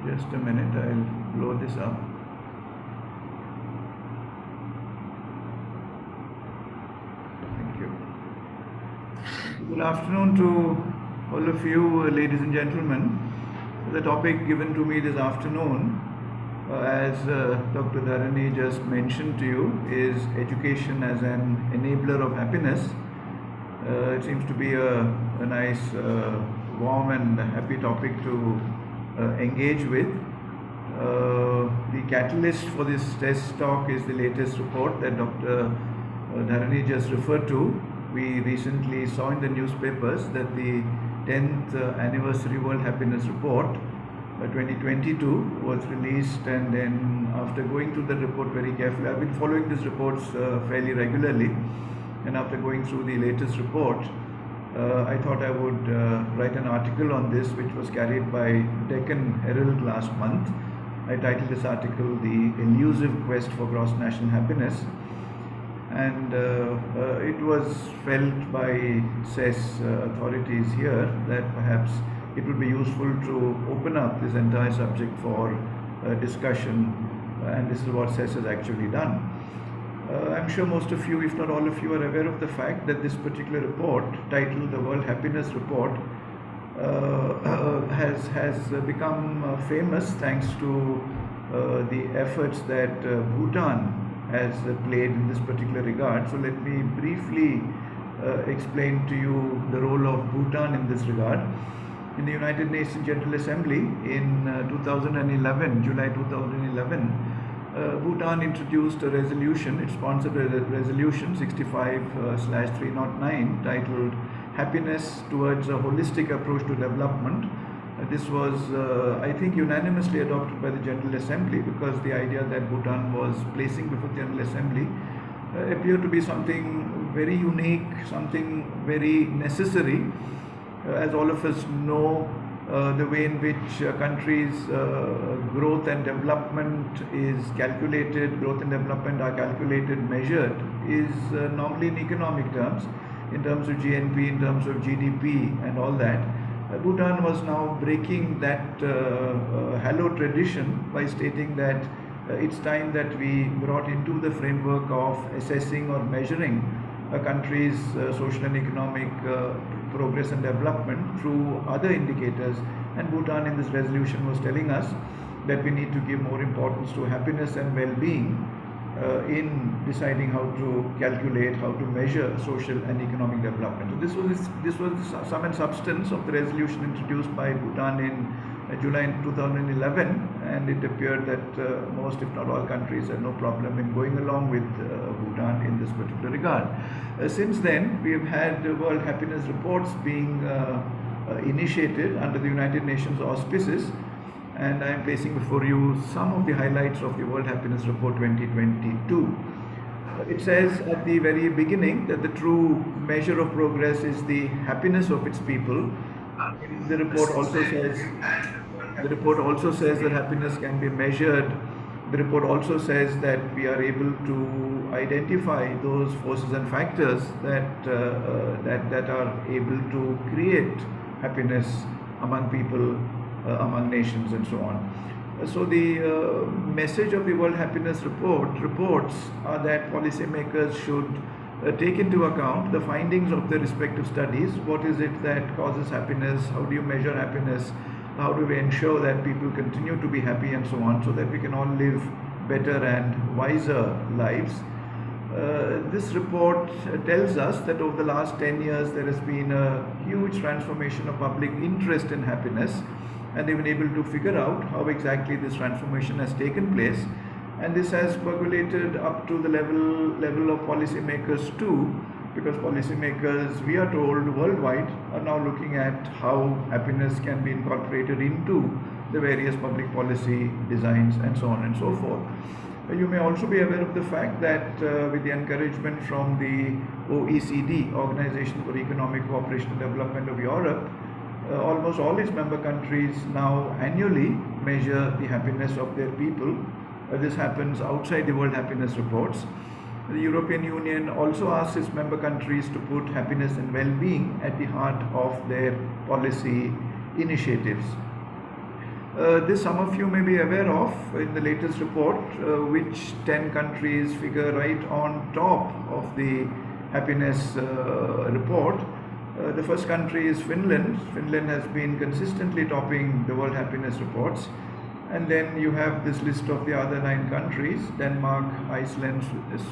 Just a minute, I'll blow this up. Thank you. Good afternoon to all of you, ladies and gentlemen. The topic given to me this afternoon, as Dr. Dharani just mentioned to you, is education as an enabler of happiness. It seems to be a nice, warm and happy topic to engage with. The catalyst for this test talk is the latest report that Dr. Dharani just referred to. We recently saw in the newspapers that the 10th anniversary World Happiness Report 2022 was released, and then after going through the report very carefully, I've been following these reports fairly regularly, and after going through the latest report, I thought I would write an article on this, which was carried by Deccan Herald last month. I titled this article "The Elusive Quest for Gross National Happiness," and it was felt by CES authorities here that perhaps it would be useful to open up this entire subject for discussion, and this is what CES has actually done. I'm sure most of you, if not all of you, are aware of the fact that this particular report, titled the World Happiness Report, has become famous thanks to the efforts that Bhutan has played in this particular regard. So let me briefly explain to you the role of Bhutan in this regard. In the United Nations General Assembly in 2011, July 2011, Bhutan introduced a resolution. It sponsored a resolution 65/309 titled "Happiness Towards a Holistic Approach to Development." This was, I think, unanimously adopted by the General Assembly, because the idea that Bhutan was placing before the General Assembly appeared to be something very unique, something very necessary. As all of us know, the way in which countries' growth and development is calculated, growth and development are calculated, measured, is normally in economic terms, in terms of GNP, in terms of GDP and all that. Bhutan was now breaking that hallowed tradition by stating that it's time that we brought into the framework of assessing or measuring a country's social and economic progress and development through other indicators. And Bhutan in this resolution was telling us that we need to give more importance to happiness and well-being in deciding how to calculate, how to measure social and economic development. So this was the sum and substance of the resolution introduced by Bhutan in July 2011, and it appeared that most, if not all, countries had no problem in going along with Bhutan in this particular regard. Since then, we have had World Happiness Reports being initiated under the United Nations auspices, and I am placing before you some of the highlights of the World Happiness Report 2022. It says at the very beginning that the true measure of progress is the happiness of its people. The report also says that happiness can be measured. The report also says that we are able to identify those forces and factors that are able to create happiness among people, among nations, and so on. So the message of the World Happiness reports are that policymakers should take into account the findings of the respective studies. What is it that causes happiness? How do you measure happiness? How do we ensure that people continue to be happy, and so on, so that we can all live better and wiser lives? This report tells us that over the last 10 years there has been a huge transformation of public interest in happiness, and they've been able to figure out how exactly this transformation has taken place. And this has percolated up to the level of policymakers too, because policymakers, we are told, worldwide are now looking at how happiness can be incorporated into the various public policy designs, and so on and so forth. You may also be aware of the fact that with the encouragement from the OECD, Organization for Economic Cooperation and Development of Europe, almost all its member countries now annually measure the happiness of their people. This happens outside the World Happiness Reports. The European Union also asks its member countries to put happiness and well-being at the heart of their policy initiatives. This some of you may be aware of in the latest report, which 10 countries figure right on top of the happiness report. The first country is Finland. Finland has been consistently topping the World Happiness reports. And then you have this list of the other 9 countries: Denmark, Iceland,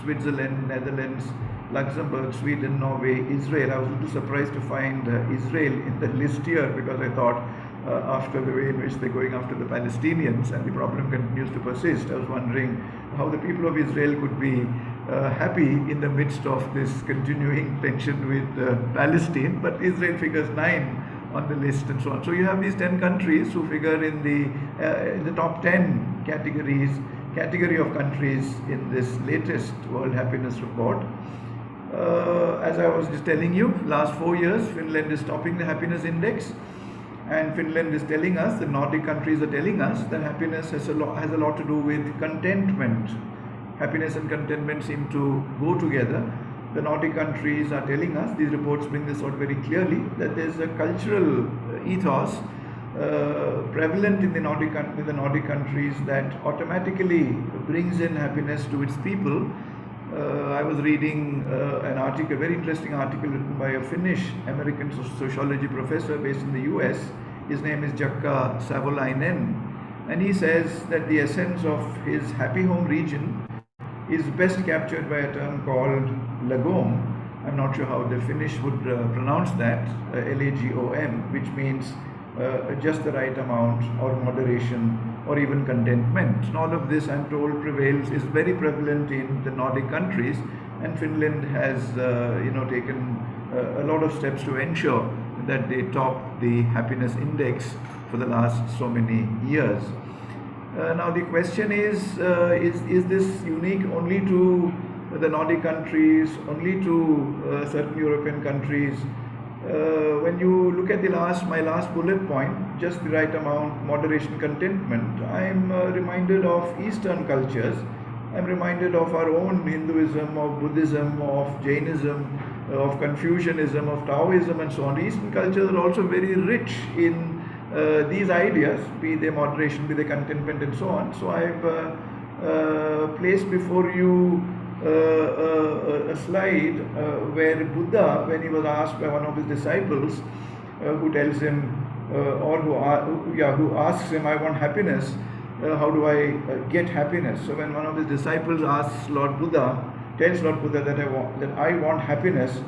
Switzerland, Netherlands, Luxembourg, Sweden, Norway, Israel. I was a little surprised to find Israel in the list here, because I thought after the way in which they're going after the Palestinians and the problem continues to persist, I was wondering how the people of Israel could be happy in the midst of this continuing tension with Palestine. But Israel figures 9 on the list and so on. So you have these 10 countries who figure in the top 10 category of countries in this latest World Happiness report. As I was just telling you, last 4 years Finland is topping the happiness index, and Finland is telling us, the Nordic countries are telling us, that happiness has a lot to do with contentment. Happiness and contentment seem to go together. The Nordic countries are telling us, these reports bring this out very clearly, that there's a cultural ethos prevalent in the Nordic countries that automatically brings in happiness to its people. I was reading an article, a very interesting article written by a Finnish American sociology professor based in the US. His name is Jukka Savolainen, and he says that the essence of his happy home region is best captured by a term called lagom. I'm not sure how the Finnish would pronounce that, Lagom, which means just the right amount, or moderation, or even contentment. And all of this, I'm told, is very prevalent in the Nordic countries, and Finland has taken a lot of steps to ensure that they top the happiness index for the last so many years. Now the question is this unique only to the Nordic countries, only to certain European countries? When you look at my last bullet point, just the right amount, moderation, contentment, I'm reminded of Eastern cultures. I'm reminded of our own Hinduism, of Buddhism, of Jainism, of Confucianism, of Taoism, and so on. Eastern cultures are also very rich in these ideas, be they moderation, be they contentment, and so on. So I've placed before you a slide where Buddha, when he was asked by one of his disciples, who tells him, who asks him, "I want happiness. How do I get happiness?" So when one of his disciples tells Lord Buddha that I want happiness,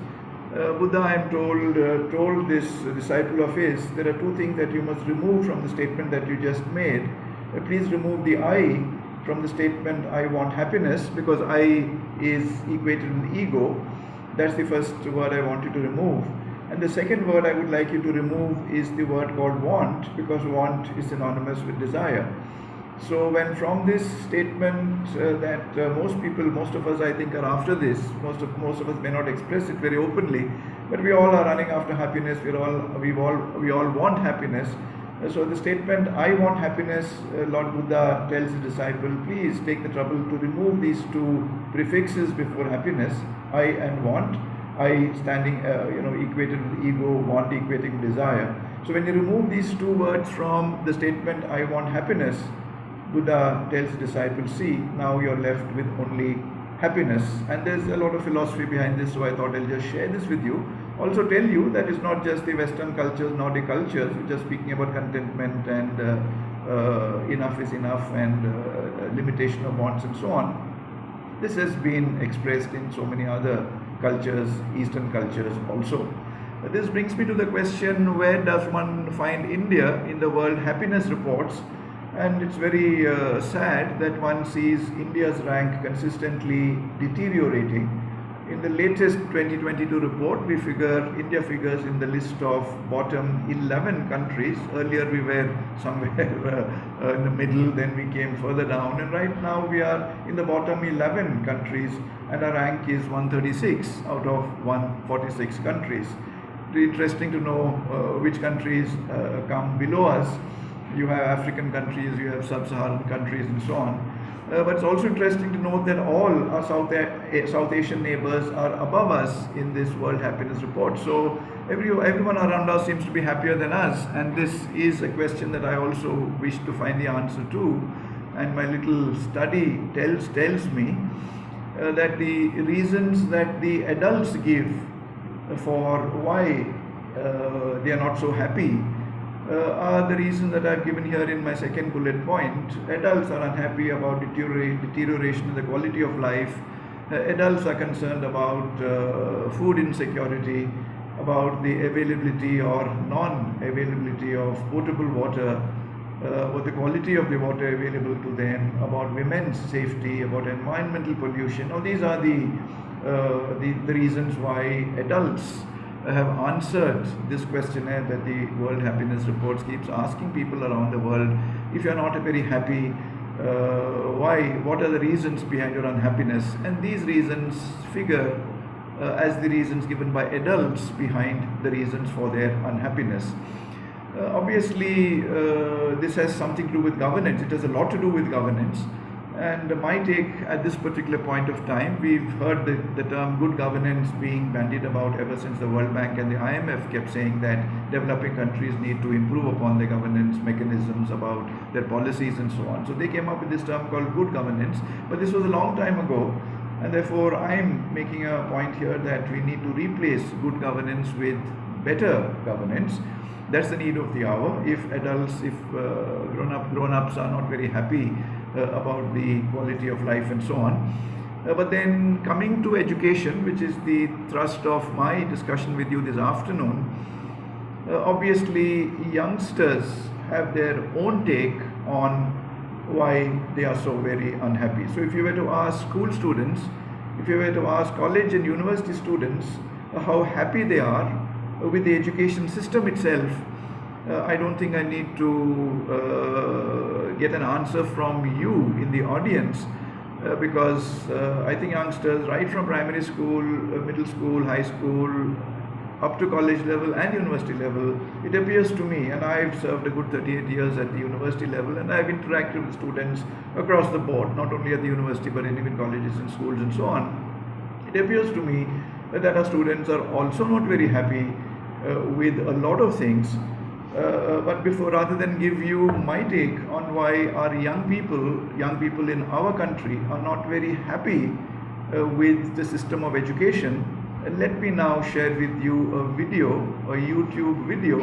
Buddha, I'm told this disciple of his, there are 2 things that you must remove from the statement that you just made. Please remove the I from the statement, I want happiness, because I is equated with ego. That's the first word I want you to remove. And the second word I would like you to remove is the word called want, because want is synonymous with desire. So when from this statement that most of us I think are after this, most of us may not express it very openly, but we all are running after happiness, we all want happiness. So the statement, I want happiness, Lord Buddha tells the disciple, please take the trouble to remove these 2 prefixes before happiness, I and want. I standing equated with ego, want equating desire. So when you remove these 2 words from the statement, I want happiness, Buddha tells the disciple, see, now you're left with only happiness. And there's a lot of philosophy behind this, so I thought I'll just share this with you. Also tell you that it's not just the Western cultures, Nordic cultures, which are speaking about contentment and enough is enough and limitation of wants and so on. This has been expressed in so many other cultures, Eastern cultures also. This brings me to the question, where does one find India in the World Happiness Reports? And it's very sad that one sees India's rank consistently deteriorating. In the latest 2022 report, India figures in the list of bottom 11 countries. Earlier we were somewhere in the middle, then we came further down, and right now we are in the bottom 11 countries, and our rank is 136 out of 146 countries. It's interesting to know which countries come below us. You have African countries, you have sub-Saharan countries, and so on. But it's also interesting to note that all our South Asian neighbors are above us in this World Happiness Report. So everyone around us seems to be happier than us, and this is a question that I also wish to find the answer to. And my little study tells me that the reasons that the adults give for why they are not so happy are the reasons that I've given here in my second bullet point. Adults are unhappy about deterioration in the quality of life. Adults are concerned about food insecurity, about the availability or non-availability of potable water, or the quality of the water available to them, about women's safety, about environmental pollution. Now, these are the reasons why adults have answered this questionnaire that the World Happiness Report keeps asking people around the world. If you are not very happy, why? What are the reasons behind your unhappiness? And these reasons figure as the reasons given by adults behind the reasons for their unhappiness. Obviously, this has something to do with governance. It has a lot to do with governance. And my take at this particular point of time, we've heard the term good governance being bandied about ever since the World Bank and the IMF kept saying that developing countries need to improve upon their governance mechanisms, about their policies and so on. So they came up with this term called good governance, but this was a long time ago, and therefore I'm making a point here that we need to replace good governance with better governance. That's the need of the hour. If adults, if grown-ups are not very happy about the quality of life and so on. But then coming to education, which is the thrust of my discussion with you this afternoon, obviously youngsters have their own take on why they are so very unhappy. So if you were to ask school students, if you were to ask college and university students how happy they are with the education system itself, I don't think I need to get an answer from you in the audience, because I think youngsters right from primary school, middle school, high school, up to college level and university level, it appears to me, and I've served a good 38 years at the university level, and I've interacted with students across the board, not only at the university but in even colleges and schools and so on. It appears to me that our students are also not very happy with a lot of things. But rather than give you my take on why our young people in our country are not very happy with the system of education, let me now share with you a video, a YouTube video,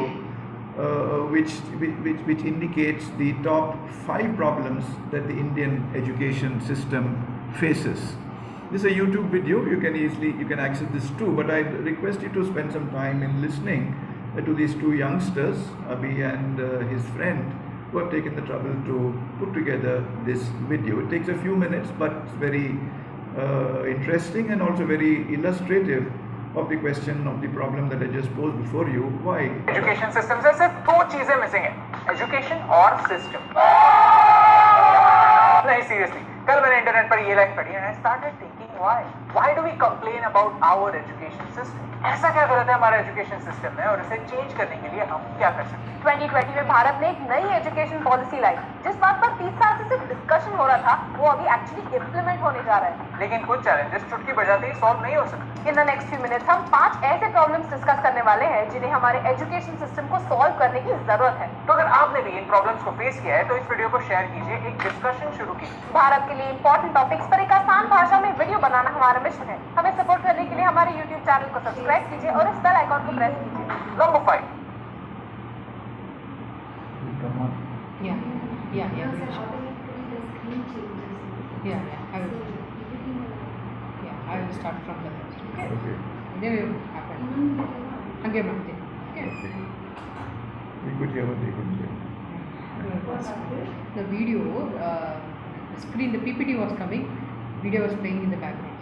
which indicates the top 5 problems that the Indian education system faces. This is a YouTube video. You can access this too, but I request you to spend some time in listening to these 2 youngsters, Abhi and his friend, who have taken the trouble to put together this video. It takes a few minutes, but it's very interesting and also very illustrative of the question, of the problem that I just posed before you. Why? Education system से सिर्फ 2 चीजें missing है, education और system. नहीं, seriously. कल मैंने internet पर ये लाइन पढ़ी and I started thinking why do we complain about our education system? ऐसा क्या गलत है हमारे एजुकेशन सिस्टम में और इसे चेंज करने के लिए हम क्या कर सकते हैं? 2020 में भारत ने एक नई एजुकेशन पॉलिसी लाई, जिस बात पर 30 साल से सिर्फ डिस्कशन हो रहा था वो अभी एक्चुअली इम्प्लीमेंट होने जा रहा है। लेकिन कुछ चैलेंजेस चुटकी बजाते ही सॉल्व नहीं हो सकते। In the next few minutes हम 5 ऐसे प्रॉब्लम्स डिस्कस करने वाले हैं जिन्हें हमारे एजुकेशन सिस्टम को सॉल्व करने की जरूरत है। तो अगर आपने भी इन प्रॉब्लम्स को फेस किया है तो इस वीडियो को शेयर कीजिए, एक डिस्कशन शुरू कीजिए। भारत के लिए इंपॉर्टेंट टॉपिक्स पर एक आसान भाषा में वीडियो बनाना हमारा मिशन है। हमें सपोर्ट करने के लिए हमारे YouTube चैनल को सब्सक्राइब कीजिए और इस बेल आइकॉन को प्रेस कीजिए। Number 5। Yeah. I will start from the first. Okay. Then it will happen. Again, okay. We could hear what they could hear. The video, the screen, the PPT was coming. Video was playing in the background.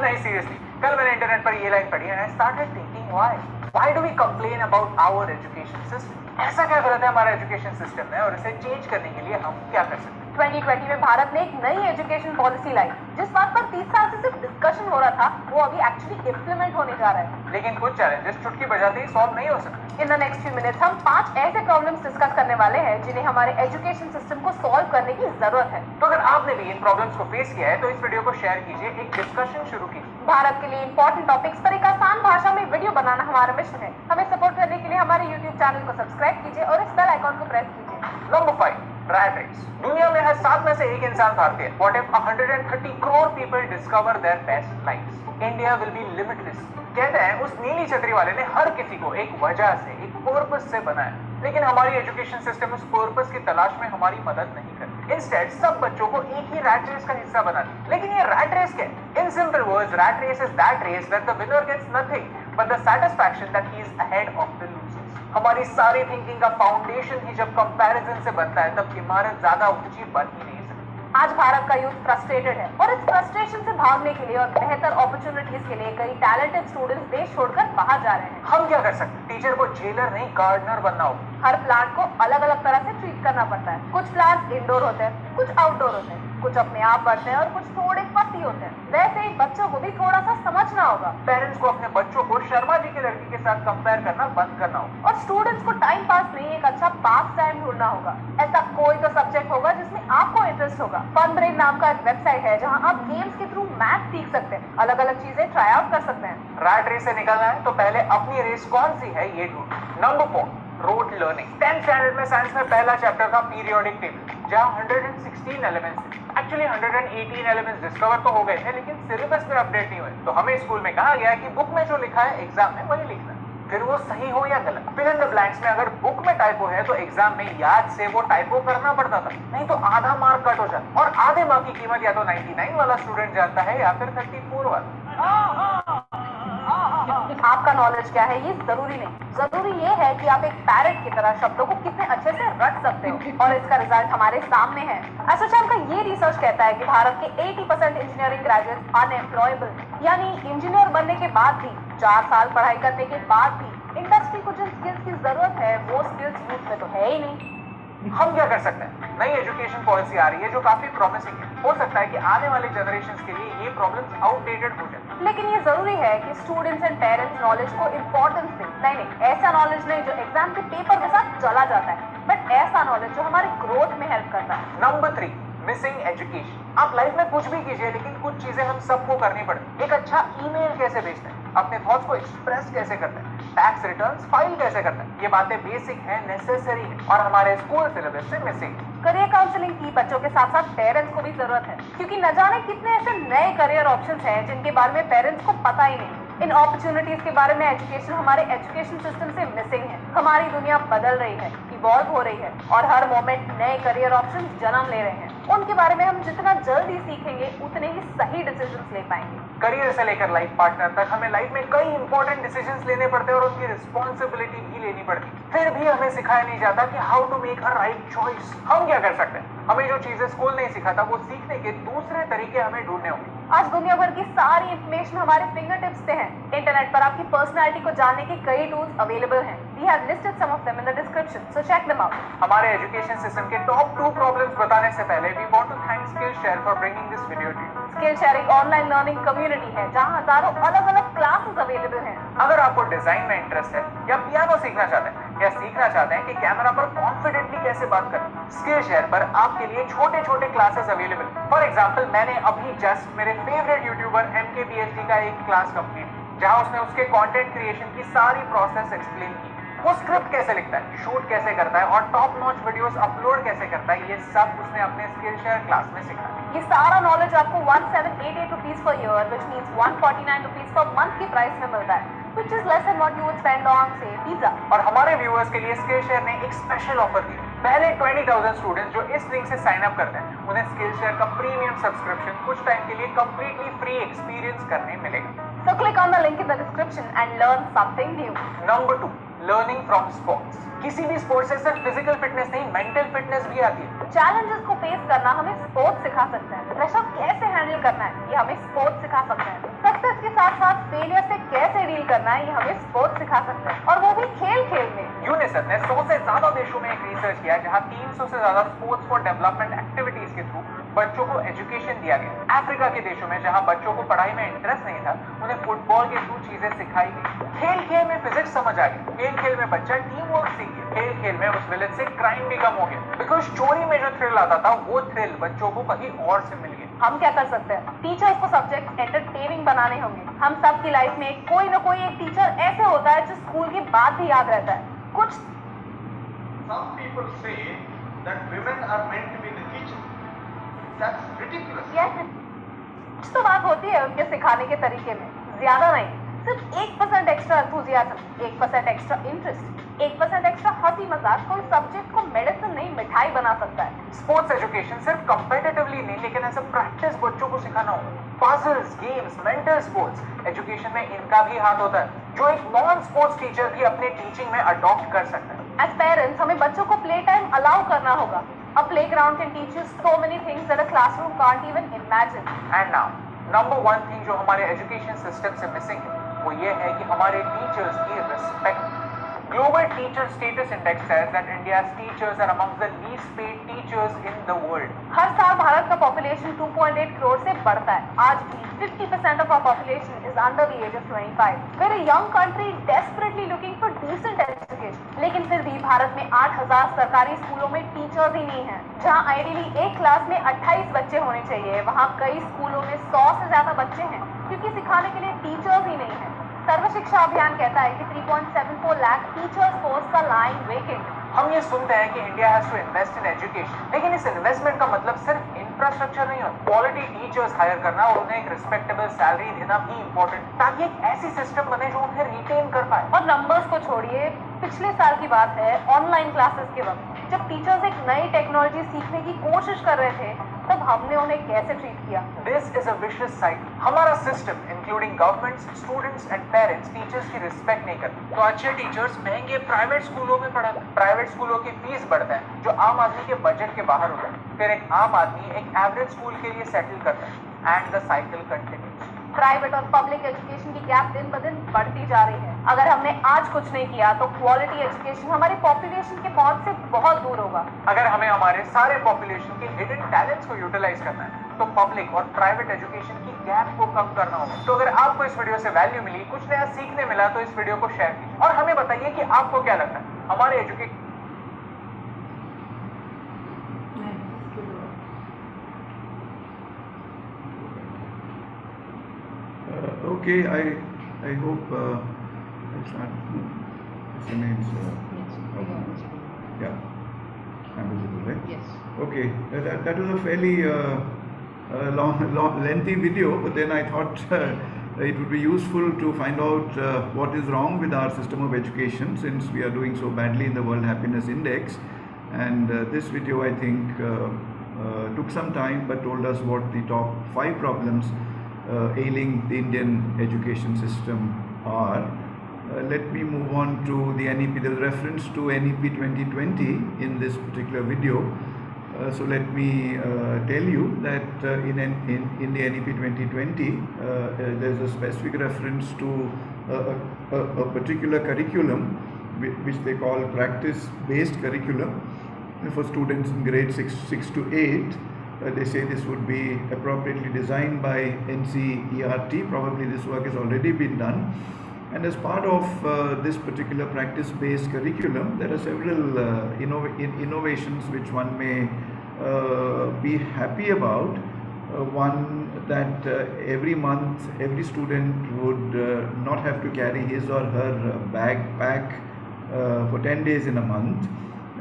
नहीं, seriously. कल मैंने internet पर ये line पढ़ी and I started thinking why do we complain about our education system? ऐसा क्या गलत है हमारे एजुकेशन सिस्टम में और इसे चेंज करने के लिए हम क्या कर सकते हैं? 2020 में भारत ने एक नई एजुकेशन पॉलिसी लाई, जिस बात पर 30 साल से सिर्फ डिस्कशन डिस्कशन हो रहा था वो अभी एक्चुअली इम्प्लीमेंट होने जा रहा है। लेकिन कुछ चैलेंजेस चुटकी बजाते ही सॉल्व नहीं हो सकते। In the next few minutes हम 5 ऐसे प्रॉब्लम्स डिस्कस करने वाले हैं जिन्हें हमारे एजुकेशन सिस्टम को सॉल्व करने की जरूरत है। तो अगर आपने भी इन प्रॉब्लम्स को फेस किया है तो इस वीडियो को शेयर कीजिए, एक डिस्कशन शुरू कीजिए। भारत के लिए इंपॉर्टेंट टॉपिक्स पर एक आसान भाषा में वीडियो बनाना हमारा मिशन है। हमें सपोर्ट करने के लिए हमारे YouTube चैनल को सब्सक्राइब कीजिए और इस बेल आइकॉन को प्रेस कीजिए। Number 5, rat race. दुनिया में हर 7 में से एक इंसान भारतीय। What if 130 crore people discover their best lives? India will be limitless। कहते हैं उस नीली छतरी वाले ने हर किसी को एक वजह से, एक पर्पस से बनाया, लेकिन हमारी एजुकेशन सिस्टम उस पर्पस की तलाश में हमारी मदद नहीं करती। इंस्टेड सब बच्चों को एक ही रैट रेस का हिस्सा बनाती। लेकिन ये रैट रेस क्या है? In simple words, rat race is that race where the winner gets nothing but the satisfaction that he is ahead of the losers. हमारी सारी थिंकिंग का फाउंडेशन ही जब कंपैरिजन से बनता है तब इमारत ज्यादा ऊंची बन ही नहीं सकती। आज भारत का यूथ फ्रस्ट्रेटेड है और इस फ्रस्ट्रेशन से भागने के लिए और बेहतर अपॉर्चुनिटीज के लिए कई टैलेंटेड स्टूडेंट्स देश छोड़कर बाहर जा रहे हैं। हम क्या कर सकते हैं? टीचर को जेलर नहीं गार्डनर बनना होगा। हर प्लांट को अलग अलग तरह से ट्रीट करना पड़ता है। कुछ प्लांट्स इंडोर होते हैं, कुछ आउटडोर होते हैं, कुछ अपने आप बढ़ते हैं और कुछ थोड़े फसी होते हैं। वैसे ही बच्चों को भी थोड़ा सा समझना होगा। पेरेंट्स को अपने बच्चों को शर्मा जी की लड़की के साथ कंपेयर करना बंद करना होगा। और स्टूडेंट्स को टाइम पास नहीं एक अच्छा पास टाइम ढूंढना होगा। ऐसा कोई तो सब्जेक्ट होगा जिसमें आपको इंटरेस्ट होगा। फन ब्रेन नाम का एक वेबसाइट है जहां आप गेम्स के थ्रू मैथ सीख सकते हैं, अलग अलग चीजें ट्राई आउट कर सकते हैं। रैट रेस से निकलना है तो पहले अपनी रेस कौन सी है ये ढूंढो। Number 4, rote learning. 10th standard में साइंस में पहला चैप्टर था पीरियोडिक टेबल, जहां 116 एलिमेंट्स थे। एक्चुअली 118 एलिमेंट्स डिस्कवर तो हो गए थे लेकिन सिलेबस में अपडेट नहीं हुए। तो हमें स्कूल में कहा गया कि बुक में जो लिखा है एग्जाम में वही लिखना है, फिर वो सही हो या गलत। फिल इन द ब्लैंक्स में अगर बुक में टाइपो है तो एग्जाम में याद से वो टाइपो करना पड़ता था, नहीं तो आधा मार्क कट हो जाता। और आधे मार्क की कीमत या तो 99 वाला स्टूडेंट जानता है या फिर 34 वाला। आपका नॉलेज क्या है ये जरूरी नहीं, जरूरी ये है कि आप एक पैरेट की तरह शब्दों को कितने अच्छे से रट सकते हो और इसका रिजल्ट हमारे सामने है। एसोचैम का ये रिसर्च कहता है कि भारत के 80% इंजीनियरिंग ग्रेजुएट्स अनएम्प्लॉयबल, यानी इंजीनियर बनने के बाद भी, 4 साल पढ़ाई करने के बाद भी इंडस्ट्री को जिन स्किल्स की जरूरत है वो स्किल्स यूथ में तो है ही नहीं। हम क्या कर सकते हैं? नई एजुकेशन पॉलिसी आ रही है जो काफी प्रॉमिसिंग है। हो सकता है कि आने वाले जनरेशंस के लिए ये प्रॉब्लम्स आउटडेटेड हो जाए। लेकिन ये जरूरी है कि स्टूडेंट्स एंड पेरेंट्स नॉलेज को इम्पोर्टेंस दें। नहीं, ऐसा नॉलेज नहीं जो एग्जाम के पेपर के साथ चला जाता है, बट ऐसा नॉलेज जो हमारे ग्रोथ में हेल्प करता है। Number 3, missing education. आप लाइफ में कुछ भी कीजिए लेकिन कुछ चीजें हम सबको करनी पड़ती। एक अच्छा ईमेल कैसे भेजते हैं, अपने थॉट्स को एक्सप्रेस कैसे करते हैं, टैक्स रिटर्न्स फाइल कैसे करते हैं, ये बातें बेसिक है, नेसेसरी है और हमारे स्कूल सिलेबस से मिसिंग। करियर काउंसलिंग की बच्चों के साथ साथ पेरेंट्स को भी जरूरत है, क्योंकि न जाने कितने ऐसे नए करियर ऑप्शंस हैं जिनके बारे में पेरेंट्स को पता ही नहीं। इन अपॉर्चुनिटीज के बारे में एजुकेशन हमारे एजुकेशन सिस्टम से मिसिंग है। हमारी दुनिया बदल रही है, इवॉल्व हो रही है और हर मोमेंट नए करियर ऑप्शन जन्म ले रहे हैं। उनके बारे में हम जितना जल्दी सीखेंगे उतने ही सही डिसीजंस ले पाएंगे। करियर से लेकर लाइफ पार्टनर तक हमें लाइफ में कई इंपॉर्टेंट डिसीजंस लेने पड़ते हैं और उनकी रिस्पॉन्सिबिलिटी भी लेनी पड़ती है। फिर भी हमें सिखाया नहीं जाता कि how to make a right choice. हम क्या कर सकते हैं? हमें जो चीजें स्कूल नहीं सिखाता वो सीखने के दूसरे तरीके हमें ढूंढने होंगे। आज दुनिया भर की सारी इंफॉर्मेशन हमारे फिंगर टिप्स पे है। इंटरनेट पर आपकी पर्सनालिटी को जानने के कई टूल्स अवेलेबल हैं। We have listed some of them in the description, so check them out. हमारे एजुकेशन सिस्टम के टॉप 2 प्रॉब्लम्स बताने से पहले we want to thank Skillshare for bringing this video to you. Skillshare एक online learning community है जहां हजारों अलग अलग क्लासेस अवेलेबल हैं। अगर आपको डिजाइन में इंटरेस्ट है या पियानो सीखना चाहते हैं या सीखना चाहते हैं कि कैमरा पर कॉन्फिडेंटली कैसे बात करें, Skillshare पर आपके लिए छोटे छोटे क्लासेस अवेलेबल। फॉर एग्जाम्पल मैंने अभी जस्ट मेरे फेवरेट यूट्यूबर MKBHD का एक क्लास कंप्लीट, जहां उसने उसके कंटेंट क्रिएशन की सारी प्रोसेस एक्सप्लेन की। वो स्क्रिप्ट कैसे लिखता है, शूट कैसे करता है और टॉप नॉच वीडियोस अपलोड कैसे करता है, ये सब उसने अपने Skillshare क्लास में सीखा। ये सारा नॉलेज आपको 1788 rupees per year, which means 149 rupees per month की प्राइस में मिलता है, which is less than what you would spend on say pizza। और हमारे व्यूअर्स के लिए Skillshare ने एक स्पेशल ऑफर दी। पहले 20,000 स्टूडेंट्स जो इस लिंक से साइन अप करते हैं उन्हें Skillshare का प्रीमियम सब्सक्रिप्शन कुछ टाइम के लिए कंप्लीटली फ्री एक्सपीरियंस करने मिलेगा। So click on the link in the description and learn something new. Number 2, learning from sports. किसी भी स्पोर्ट्स से सिर्फ फिजिकल फिटनेस नहीं, मेंटल फिटनेस भी आती है। चैलेंजेस को फेस करना हमें स्पोर्ट्स सिखा सकता है। प्रेशर कैसे हैंडल करना है ये हमें स्पोर्ट्स सिखा सकता है। सक्सेस के साथ साथ फेलियर से कैसे डील करना है ये हमें स्पोर्ट्स सिखा सकता है, और वो भी खेल खेल में। यूनिसेफ ने 100 से ज्यादा देशों में एक रिसर्च किया जहां 300 से ज्यादा sports for development activity activities के थ्रू बच्चों को एजुकेशन दिया गया। अफ्रीका के देशों में जहां बच्चों को पढ़ाई में इंटरेस्ट नहीं था, उन्हें फुटबॉल के थ्रू चीजें सिखाई गई। खेल खेल में फिजिक्स समझ आ गई, खेल खेल में बच्चा टीम वर्क सीख गया, खेल खेल में उस विलेन से क्राइम भी कम हो गया, बिकॉज स्टोरी में जो थ्रिल आता था वो थ्रिल बच्चों को कहीं और से मिल गया। हम क्या कर सकते हैं? टीचर्स को सब्जेक्ट एंटरटेनिंग बनाने होंगे। हम सब की लाइफ में कोई ना कोई एक टीचर ऐसे होता है जो स्कूल की बात भी याद रहता है। कुछ Some people say that women are meant to be the teacher. That's ridiculous. कुछ तो बात होती है उनके सिखाने के तरीके में, ज्यादा नहीं। सिर्फ 1% extra enthusiasm, 1% extra interest, 1% extra हंसी मजाक कोई सब्जेक्ट को मेडिसिन नहीं मिठाई बना सकता है। स्पोर्ट्स एजुकेशन सिर्फ कंपेटिटिवली नहीं, लेकिन एज अ प्रैक्टिस बच्चों को सिखाना हो। Puzzles, games, mental sports education में इनका भी हाथ होता है, जो एक नॉन स्पोर्ट्स टीचर भी अपने टीचिंग में अडॉप्ट कर सकता है। एज पेरेंट्स हमें बच्चों को प्ले टाइम अलाउ करना होगा। A playground can teach you so many things that a classroom can't even imagine. And now number one thing जो हमारे एजुकेशन सिस्टम से मिसिंग है वो ये है कि हमारे टीचर्स की respect. Global teacher status index says that India's teachers are among the least paid teachers in the world. हर साल भारत का पॉपुलेशन 2.8 करोड़ से बढ़ता है। आज भी 50% of our population is under the age of 25. We're a young country desperately looking for decent education. लेकिन फिर भी भारत में 8,000 सरकारी स्कूलों में टीचर्स ही नहीं है। जहां आइडियली एक क्लास में 28 बच्चे होने चाहिए, वहां कई स्कूलों में 100 से ज्यादा बच्चे हैं, क्योंकि सिखाने के लिए टीचर्स ही नहीं है। सर्व शिक्षा अभियान कहता है कि 3.74 lakh teachers post are lying vacant. हम ये सुनते हैं कि India has to invest in education, लेकिन इस इन्वेस्टमेंट का मतलब सिर्फ इंफ्रास्ट्रक्चर नहीं होता। क्वालिटी टीचर्स हायर करना और उन्हें एक रिस्पेक्टेबल सैलरी देना भी इंपॉर्टेंट, ताकि एक ऐसी सिस्टम बने जो उन्हें रिटेन कर पाए। और नंबर्स को छोड़िए, पिछले साल की बात है, ऑनलाइन क्लासेस के वक्त जब टीचर्स एक नई टेक्नोलॉजी सीखने की कोशिश कर रहे थे, तब हमने उन्हें कैसे ट्रीट किया? This is a vicious cycle. हमारा system including governments, students and parents teachers की रिस्पेक्ट नहीं करते। तो अच्छे टीचर्स महंगे प्राइवेट स्कूलों में पढ़ाते हैं, प्राइवेट स्कूलों की फीस बढ़ता है जो आम आदमी के बजट के बाहर होता है। फिर एक आम आदमी एक एवरेज स्कूल के लिए सेटल करता है and the cycle continues. Private और पब्लिक एजुकेशन की गैप दिन ब दिन बढ़ती जा रही है। अगर हमने आज कुछ नहीं किया तो क्वालिटी एजुकेशन हमारी पॉपुलेशन के पहुंच से बहुत दूर होगा। अगर हमें हमारे सारे पॉपुलेशन के हिडन टैलेंट्स को यूटिलाइज करना है तो पब्लिक और प्राइवेट एजुकेशन की गैप को कम करना होगा। तो अगर आपको इस वीडियो से वैल्यू मिली, कुछ नया सीखने मिला, तो इस वीडियो को शेयर कीजिए और हमें बताइए कि आपको क्या लगता है हमारे education. Okay, I hope it's not. Its name's yeah, I'm visible, right? Yes. Okay, that was a fairly long, lengthy video, but then I thought it would be useful to find out what is wrong with our system of education, since we are doing so badly in the World Happiness Index. And this video, I think, took some time but told us what the top 5 problems ailing the Indian education system are. Let me move on to the NEP. There is reference to NEP 2020 in this particular video. So let me tell you that in the NEP 2020, there is a specific reference to a particular curriculum which they call practice-based curriculum for students in grade 6 to 8. They say this would be appropriately designed by NCERT. Probably this work has already been done. And as part of this particular practice-based curriculum, there are several innovations which one may be happy about. One, that every month every student would not have to carry his or her backpack for 10 days in a month.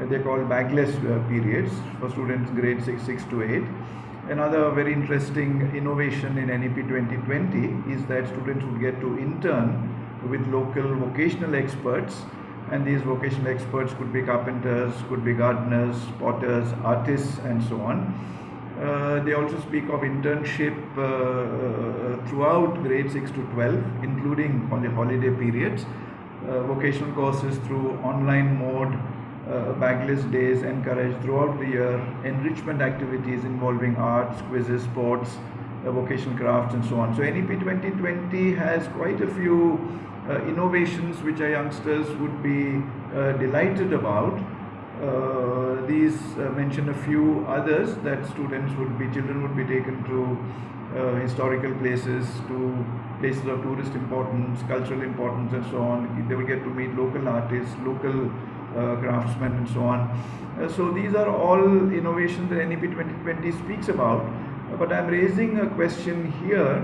They call bagless periods for students grade 6 to 8. Another very interesting innovation in NEP 2020 is that students would get to intern with local vocational experts, and these vocational experts could be carpenters, could be gardeners, potters, artists, and so on. They also speak of internship throughout grade 6 to 12, including on the holiday periods. Vocational courses through online mode, bagless days encouraged throughout the year, enrichment activities involving arts, quizzes, sports, vocational crafts, and so on. So NEP 2020 has quite a few innovations which our youngsters would be delighted about. These mention a few others, that children would be taken to historical places, to places of tourist importance, cultural importance, and so on. They will get to meet local artists, local craftsmen, and so on. So these are all innovations that NEP 2020 speaks about. But I'm raising a question here.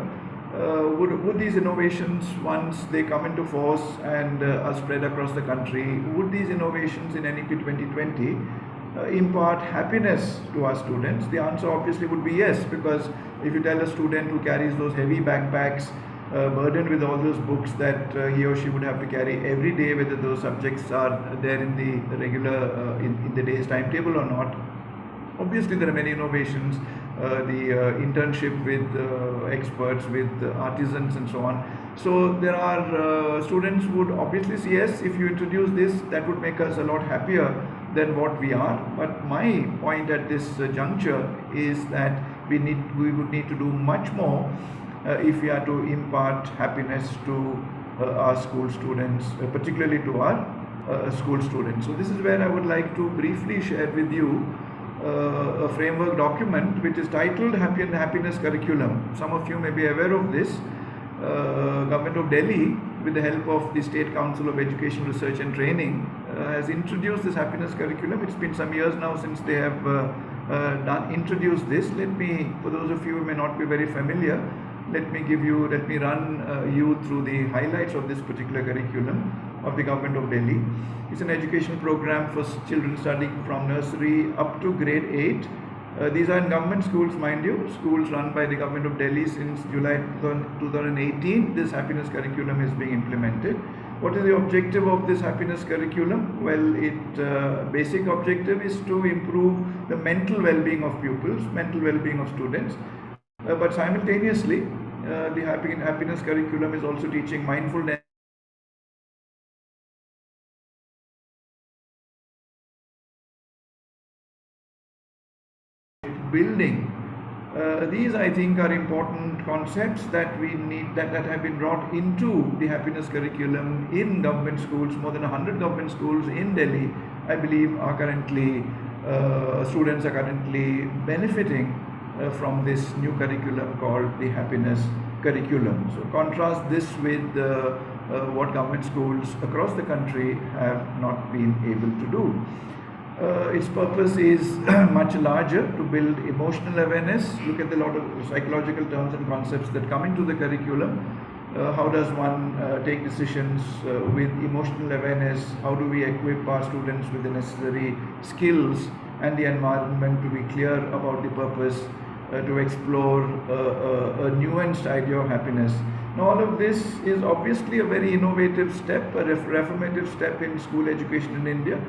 Would these innovations, once they come into force and are spread across the country, would these innovations in NEP 2020 impart happiness to our students? The answer obviously would be yes, because if you tell a student who carries those heavy backpacks burdened with all those books that he or she would have to carry every day, whether those subjects are there in the regular in the day's timetable or not, obviously there are many innovations, the internship with experts, with artisans, and so on. So there are students would obviously say yes, if you introduce this, that would make us a lot happier than what we are. But my point at this juncture is that we would need to do much more if we are to impart happiness to our school students, particularly to our school students. So this is where I would like to briefly share with you a framework document which is titled Happiness Curriculum. Some of you may be aware of this. Government of Delhi, with the help of the State Council of Education, Research and Training, has introduced this happiness curriculum. It's been some years now since they have introduced this. Let me, for those of you who may not be very familiar, let me run you through the highlights of this particular curriculum of the Government of Delhi. It's an education program for children studying from nursery up to grade 8. These are in government schools, mind you, schools run by the Government of Delhi since July 2018. This happiness curriculum is being implemented. What is the objective of this happiness curriculum? Well, its basic objective is to improve the mental well-being of pupils, mental well-being of students. But simultaneously, the happiness curriculum is also teaching mindfulness, building. These, I think, are important concepts that we need, that have been brought into the happiness curriculum in government schools. More than 100 government schools in Delhi, I believe, are currently students are currently benefiting from this new curriculum called the happiness curriculum. So contrast this with what government schools across the country have not been able to do. Its purpose is much larger, to build emotional awareness. Look at the lot of psychological terms and concepts that come into the curriculum. How does one take decisions with emotional awareness? How do we equip our students with the necessary skills and the environment to be clear about the purpose, to explore a nuanced idea of happiness? Now, all of this is obviously a very innovative step, a reformative step in school education in India.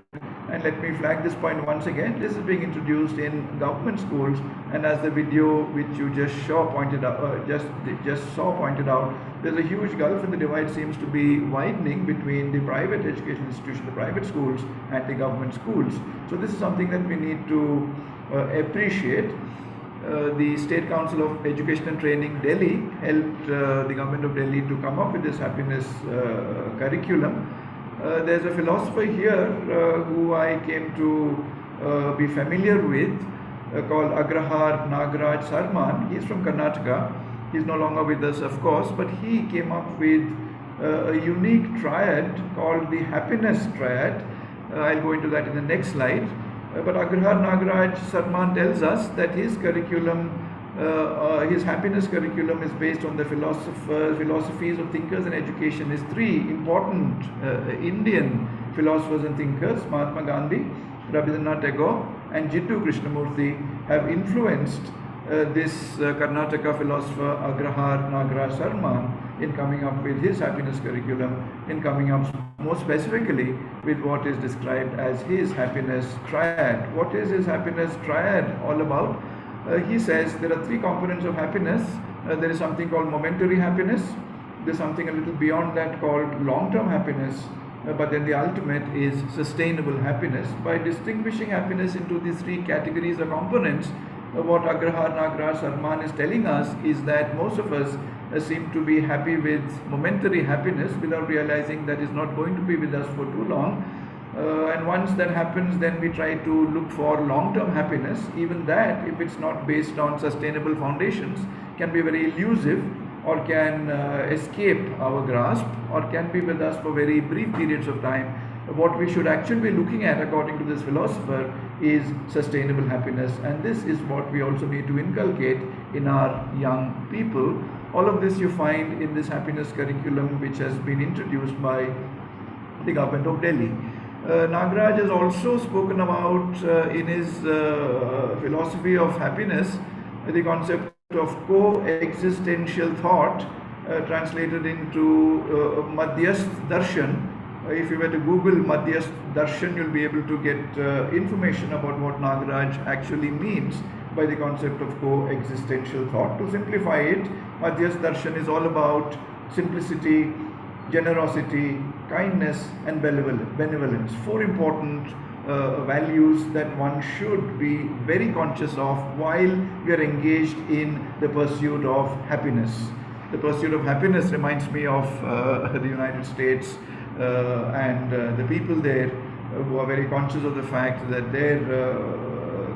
And let me flag this point once again. This is being introduced in government schools, and as the video which you just saw pointed out, there's a huge gulf, and the divide seems to be widening between the private education institutions, the private schools, and the government schools. So this is something that we need to appreciate. The State Council of Education and Training, Delhi, helped the Government of Delhi to come up with this happiness curriculum. There's a philosopher here who I came to be familiar with, called Agrahar Nagaraj Sarman. He's from Karnataka. He's no longer with us, of course, but he came up with a unique triad called the happiness triad. I'll go into that in the next slide. But Agrahar Nagaraj Sarman tells us that his curriculum, his happiness curriculum, is based on the philosophies of thinkers in education. His three important Indian philosophers and thinkers, Mahatma Gandhi, Rabindranath Tagore, and Jiddu Krishnamurti, have influenced this Karnataka philosopher Agrahar Nagaraj Sarman in coming up with his happiness curriculum, in coming up more specifically with what is described as his happiness triad. What is his happiness triad all about? He says there are three components of happiness. There is something called momentary happiness. There's something a little beyond that called long-term happiness. But then the ultimate is sustainable happiness. By distinguishing happiness into these three categories or components, what Agrahar Nagaraj Sarman is telling us is that most of us seem to be happy with momentary happiness without realizing that is not going to be with us for too long. And once that happens, then we try to look for long-term happiness. Even that, if it's not based on sustainable foundations, can be very elusive, or can escape our grasp, or can be with us for very brief periods of time. What we should actually be looking at, according to this philosopher, is sustainable happiness, and this is what we also need to inculcate in our young people. All of this you find in this happiness curriculum, which has been introduced by the government of Delhi. Nagaraj has also spoken about in his philosophy of happiness the concept of coexistential thought, translated into Madhyasth Darshan. If you were to Google Madhyasth Darshan, you'll be able to get information about what Nagaraj actually means by the concept of coexistential thought. To simplify it, Madhyasth Darshan is all about simplicity, generosity, kindness and benevolence. Four important values that one should be very conscious of while we are engaged in the pursuit of happiness. The pursuit of happiness reminds me of the United States and the people there who are very conscious of the fact that their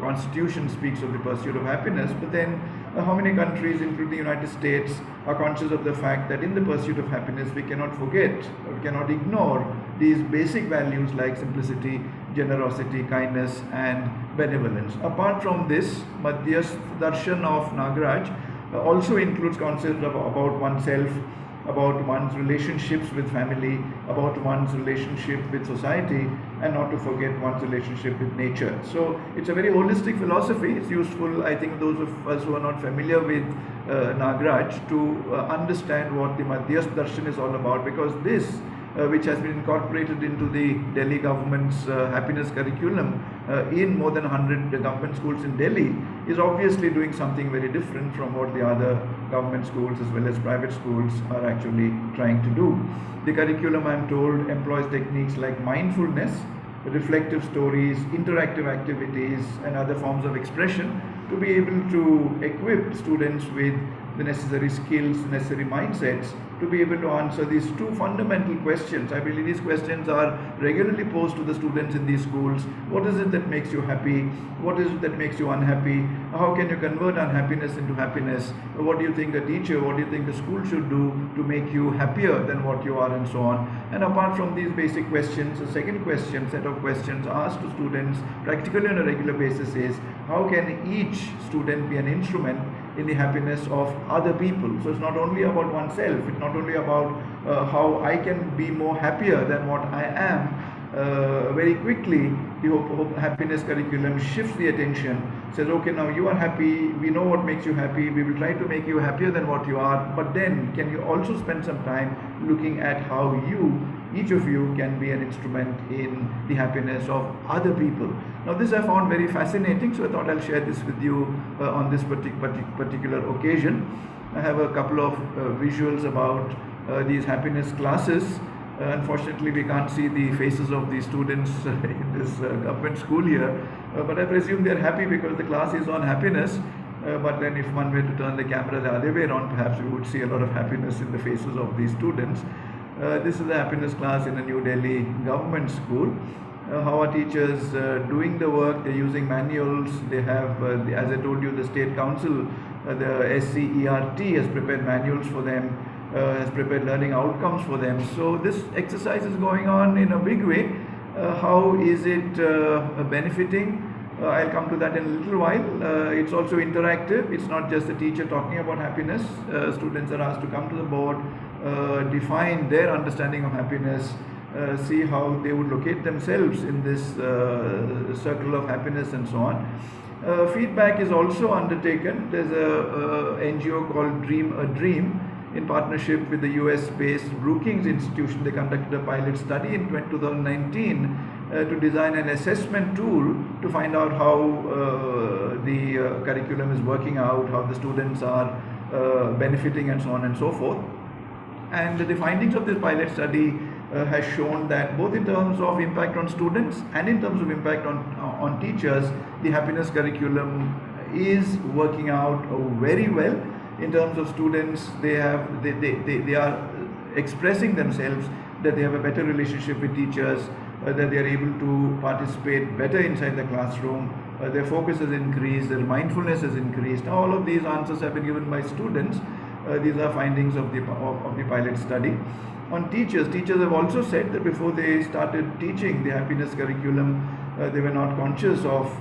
constitution speaks of the pursuit of happiness, but then how many countries, including the United States, are conscious of the fact that in the pursuit of happiness we cannot forget or we cannot ignore these basic values like simplicity, generosity, kindness and benevolence. Apart from this, Madhyasth Darshan of Nagaraj also includes concepts about oneself, about one's relationships with family, about one's relationship with society, and not to forget one's relationship with nature. So it's a very holistic philosophy. It's useful, I think, those of us who are not familiar with Nagaraj to understand what the Madhyasth Darshan is all about, because this which has been incorporated into the Delhi government's happiness curriculum in more than 100 government schools in Delhi, is obviously doing something very different from what the other government schools as well as private schools are actually trying to do. The curriculum, I'm told, employs techniques like mindfulness, reflective stories, interactive activities and other forms of expression to be able to equip students with the necessary skills, necessary mindsets to be able to answer these two fundamental questions. I believe these questions are regularly posed to the students in these schools. What is it that makes you happy? What is it that makes you unhappy? How can you convert unhappiness into happiness? What do you think a teacher, what do you think a school should do to make you happier than what you are, and so on. And apart from these basic questions, a second set of questions asked to students practically on a regular basis is, how can each student be an instrument in the happiness of other people? So it's not only about oneself, it's not only about how I can be more happier than what I am. Very quickly, the Hope Happiness curriculum shifts the attention, says, okay, now you are happy, we know what makes you happy, we will try to make you happier than what you are, but then can you also spend some time looking at how each of you can be an instrument in the happiness of other people. Now this I found very fascinating, so I thought I'll share this with you on this particular occasion. I have a couple of visuals about these happiness classes. Unfortunately, we can't see the faces of the students in this government school here, but I presume they're happy because the class is on happiness. But then if one were to turn the camera the other way around, perhaps we would see a lot of happiness in the faces of these students. This is a happiness class in a New Delhi government school. How are teachers doing the work? They're using manuals. They have, as I told you, the State Council, the SCERT has prepared manuals for them, has prepared learning outcomes for them. So this exercise is going on in a big way. How is it benefiting? I'll come to that in a little while. It's also interactive. It's not just the teacher talking about happiness. Students are asked to come to the board, define their understanding of happiness, see how they would locate themselves in this circle of happiness and so on. Feedback is also undertaken. There's a NGO called Dream a Dream in partnership with the US-based Brookings Institution. They conducted a pilot study in 2019 to design an assessment tool to find out how the curriculum is working out, how the students are benefiting and so on and so forth. And the findings of this pilot study has shown that both in terms of impact on students and in terms of impact on teachers, the happiness curriculum is working out very well. In terms of students, they are expressing themselves that they have a better relationship with teachers, that they are able to participate better inside the classroom, their focus has increased, their mindfulness has increased. All of these answers have been given by students. These are findings of the pilot study. On teachers have also said that before they started teaching the happiness curriculum, they were not conscious of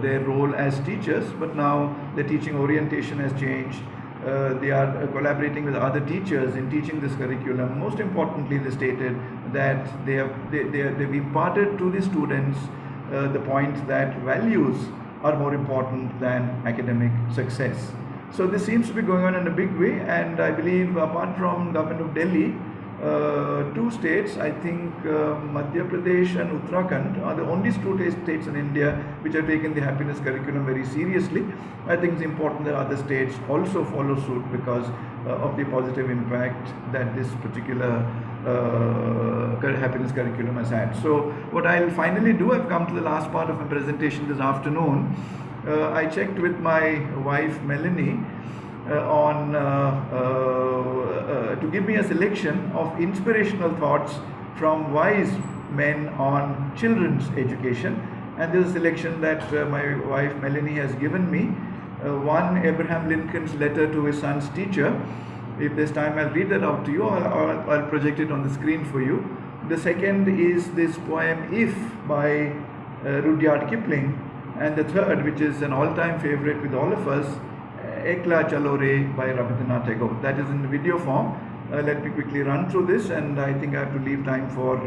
their role as teachers, but now the teaching orientation has changed. They are collaborating with other teachers in teaching this curriculum. Most importantly, they stated that they've imparted to the students the point that values are more important than academic success. So this seems to be going on in a big way, and I believe apart from government of Delhi, two states, I think Madhya Pradesh and Uttarakhand are the only two states in India which have taken the happiness curriculum very seriously. I think it's important that other states also follow suit because of the positive impact that this particular happiness curriculum has had. So what I'll finally do, I've come to the last part of my presentation this afternoon. I checked with my wife Melanie to give me a selection of inspirational thoughts from wise men on children's education, and this is a selection that my wife Melanie has given me. One, Abraham Lincoln's letter to his son's teacher. If there's time, I'll read that out to you, or I'll project it on the screen for you. The second is this poem If by Rudyard Kipling, and the third, which is an all-time favorite with all of us, Ekla Chalo Re by Rabindranath Tagore. That is in video form. Let me quickly run through this, and I think I have to leave time for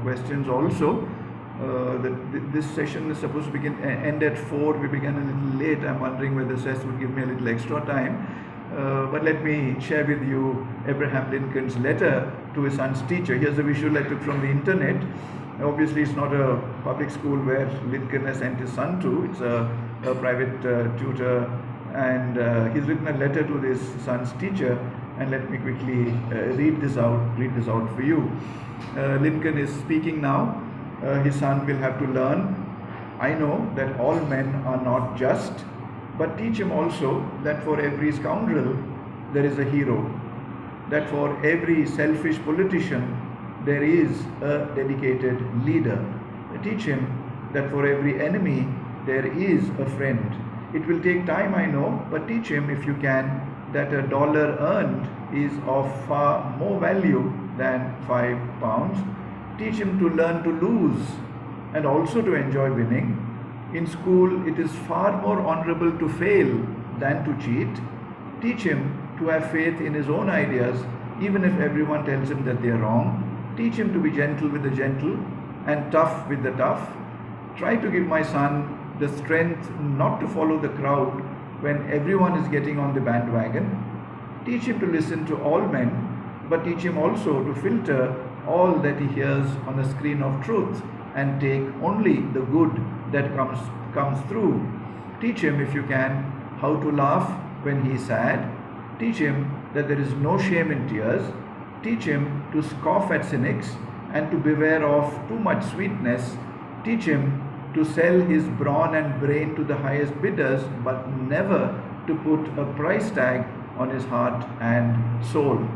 questions also. This session is supposed to end at 4. We began a little late. I'm wondering whether SES would give me a little extra time. But let me share with you Abraham Lincoln's letter to his son's teacher. Here's a visual I took from the internet. Obviously, it's not a public school where Lincoln has sent his son to. It's a private tutor, and he's written a letter to his son's teacher. And let me quickly read this out for you. Lincoln is speaking now. His son will have to learn. I know that all men are not just, but teach him also that for every scoundrel there is a hero, that for every selfish politician there is a dedicated leader. Teach him that for every enemy there is a friend. It will take time, I know, but teach him if you can that $1 earned is of far more value than £5. Teach him to learn to lose and also to enjoy winning. In school, it is far more honorable to fail than to cheat. Teach him to have faith in his own ideas, even if everyone tells him that they are wrong. Teach him to be gentle with the gentle and tough with the tough. Try to give my son the strength not to follow the crowd when everyone is getting on the bandwagon. Teach him to listen to all men, but teach him also to filter all that he hears on a screen of truth and take only the good that comes through. Teach him, if you can, how to laugh when he is sad. Teach him that there is no shame in tears. Teach him to scoff at cynics and to beware of too much sweetness. Teach him to sell his brawn and brain to the highest bidders, but never to put a price tag on his heart and soul.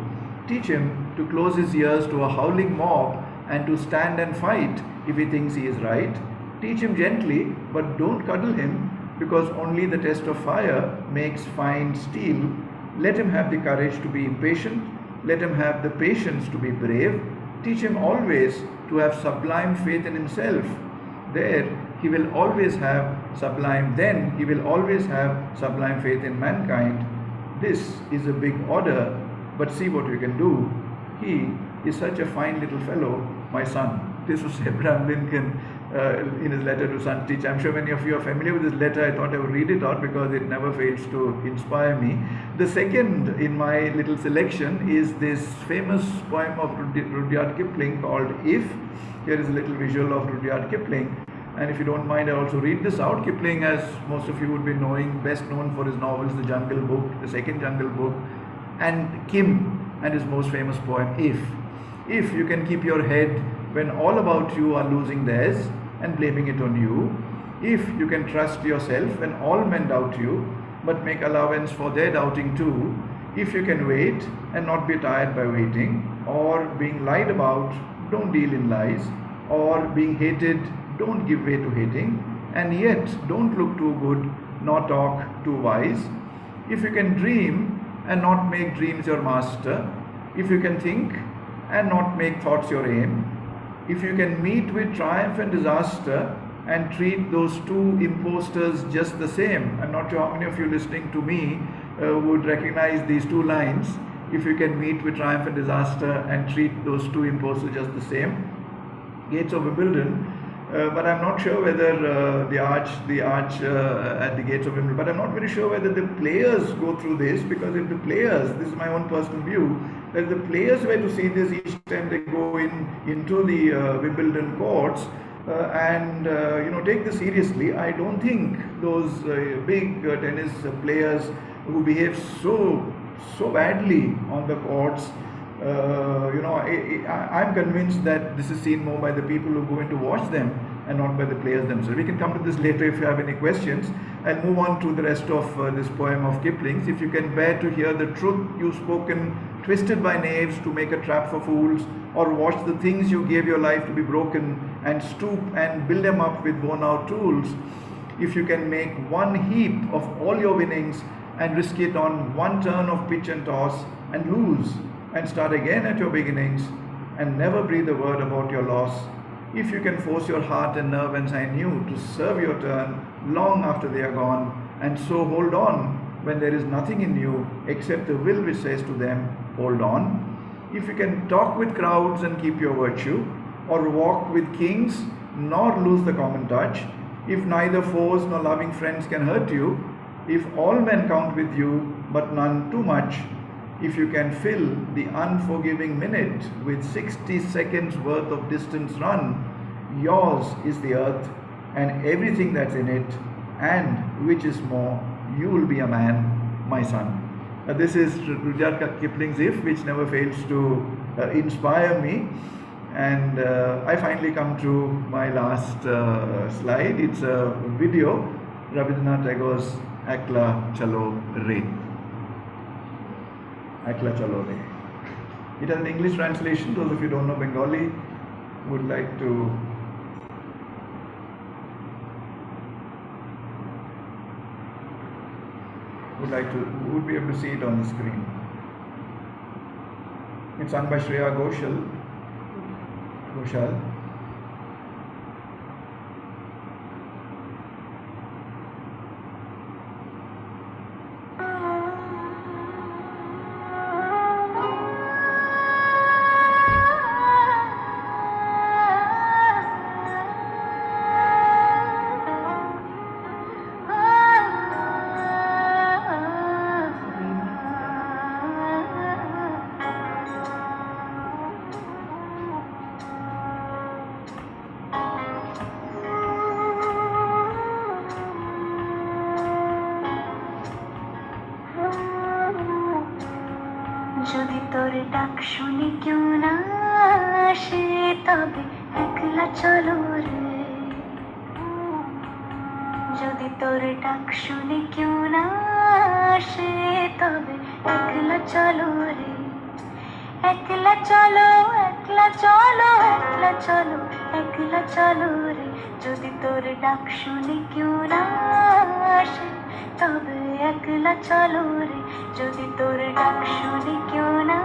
Teach him to close his ears to a howling mob and to stand and fight if he thinks he is right. Teach him gently, but don't cuddle him, because only the test of fire makes fine steel. Let him have the courage to be impatient. Let him have the patience to be brave. Teach him always to have sublime faith in himself. Then he will always have sublime faith in mankind. This is a big order, but see what you can do. He is such a fine little fellow, my son. This was Abraham Lincoln in his letter to son teacher. I'm sure many of you are familiar with this letter. I thought I would read it out because it never fails to inspire me. The second in my little selection is this famous poem of Rudyard Kipling called If. Here is a little visual of Rudyard Kipling. And if you don't mind, I'll also read this out. Kipling, as most of you would be knowing, best known for his novels, The Jungle Book, The Second Jungle Book, and Kim, and his most famous poem, If. If you can keep your head when all about you are losing theirs and blaming it on you. If you can trust yourself when all men doubt you, but make allowance for their doubting too. If you can wait and not be tired by waiting, or being lied about, don't deal in lies. or being hated, don't give way to hating, and yet don't look too good nor talk too wise. If you can dream and not make dreams your master, if you can think and not make thoughts your aim, if you can meet with triumph and disaster and treat those two imposters just the same. I'm not sure how many of you listening to me would recognize these two lines. If you can meet with triumph and disaster and treat those two imposters just the same. Gates of Wimbledon. But I'm not sure whether the arch at the gates of Wimbledon, but I'm not very sure whether the players go through this, because if the players, this is my own personal view, that the players were to see this each time they go into the Wimbledon courts and take this seriously, I don't think those big tennis players who behave so badly on the courts, I'm convinced that this is seen more by the people who go in to watch them and not by the players themselves. We can come to this later if you have any questions. I'll move on to the rest of this poem of Kipling's. If you can bear to hear the truth you've spoken, twisted by knaves to make a trap for fools, or watch the things you gave your life to be broken and stoop and build them up with worn out tools, if you can make one heap of all your winnings and risk it on one turn of pitch and toss and lose, and start again at your beginnings and never breathe a word about your loss, if you can force your heart and nerve and sinew to serve your turn long after they are gone, and so hold on when there is nothing in you except the will which says to them, hold on, if you can talk with crowds and keep your virtue, or walk with kings nor lose the common touch, if neither foes nor loving friends can hurt you, if all men count with you but none too much, if you can fill the unforgiving minute with 60 seconds worth of distance run, yours is the earth and everything that's in it, and which is more, you will be a man, my son. This is Rudyard Kipling's If, which never fails to inspire me. And I finally come to my last slide. It's a video, Rabindranath Tagore's Ekla Chalo Re. Ekla Chalo Re. It has an English translation. Those of you who don't know Bengali would be able to see it on the screen. It's sung by Shreya Ghoshal. যদি তোর ডাক শুনি কেউ না আসে তবে একলা চলো রে যদি তোর ডাক শুনি কেউ না আসে তবে একলা চলো রে একলা চলো একলা চলো একলা চলো একলা চলো রে যদি তোর ডাক শুনি কেউ না আসে তবে একলা চলো রে যদি তোর ডাক শুনি কেউ না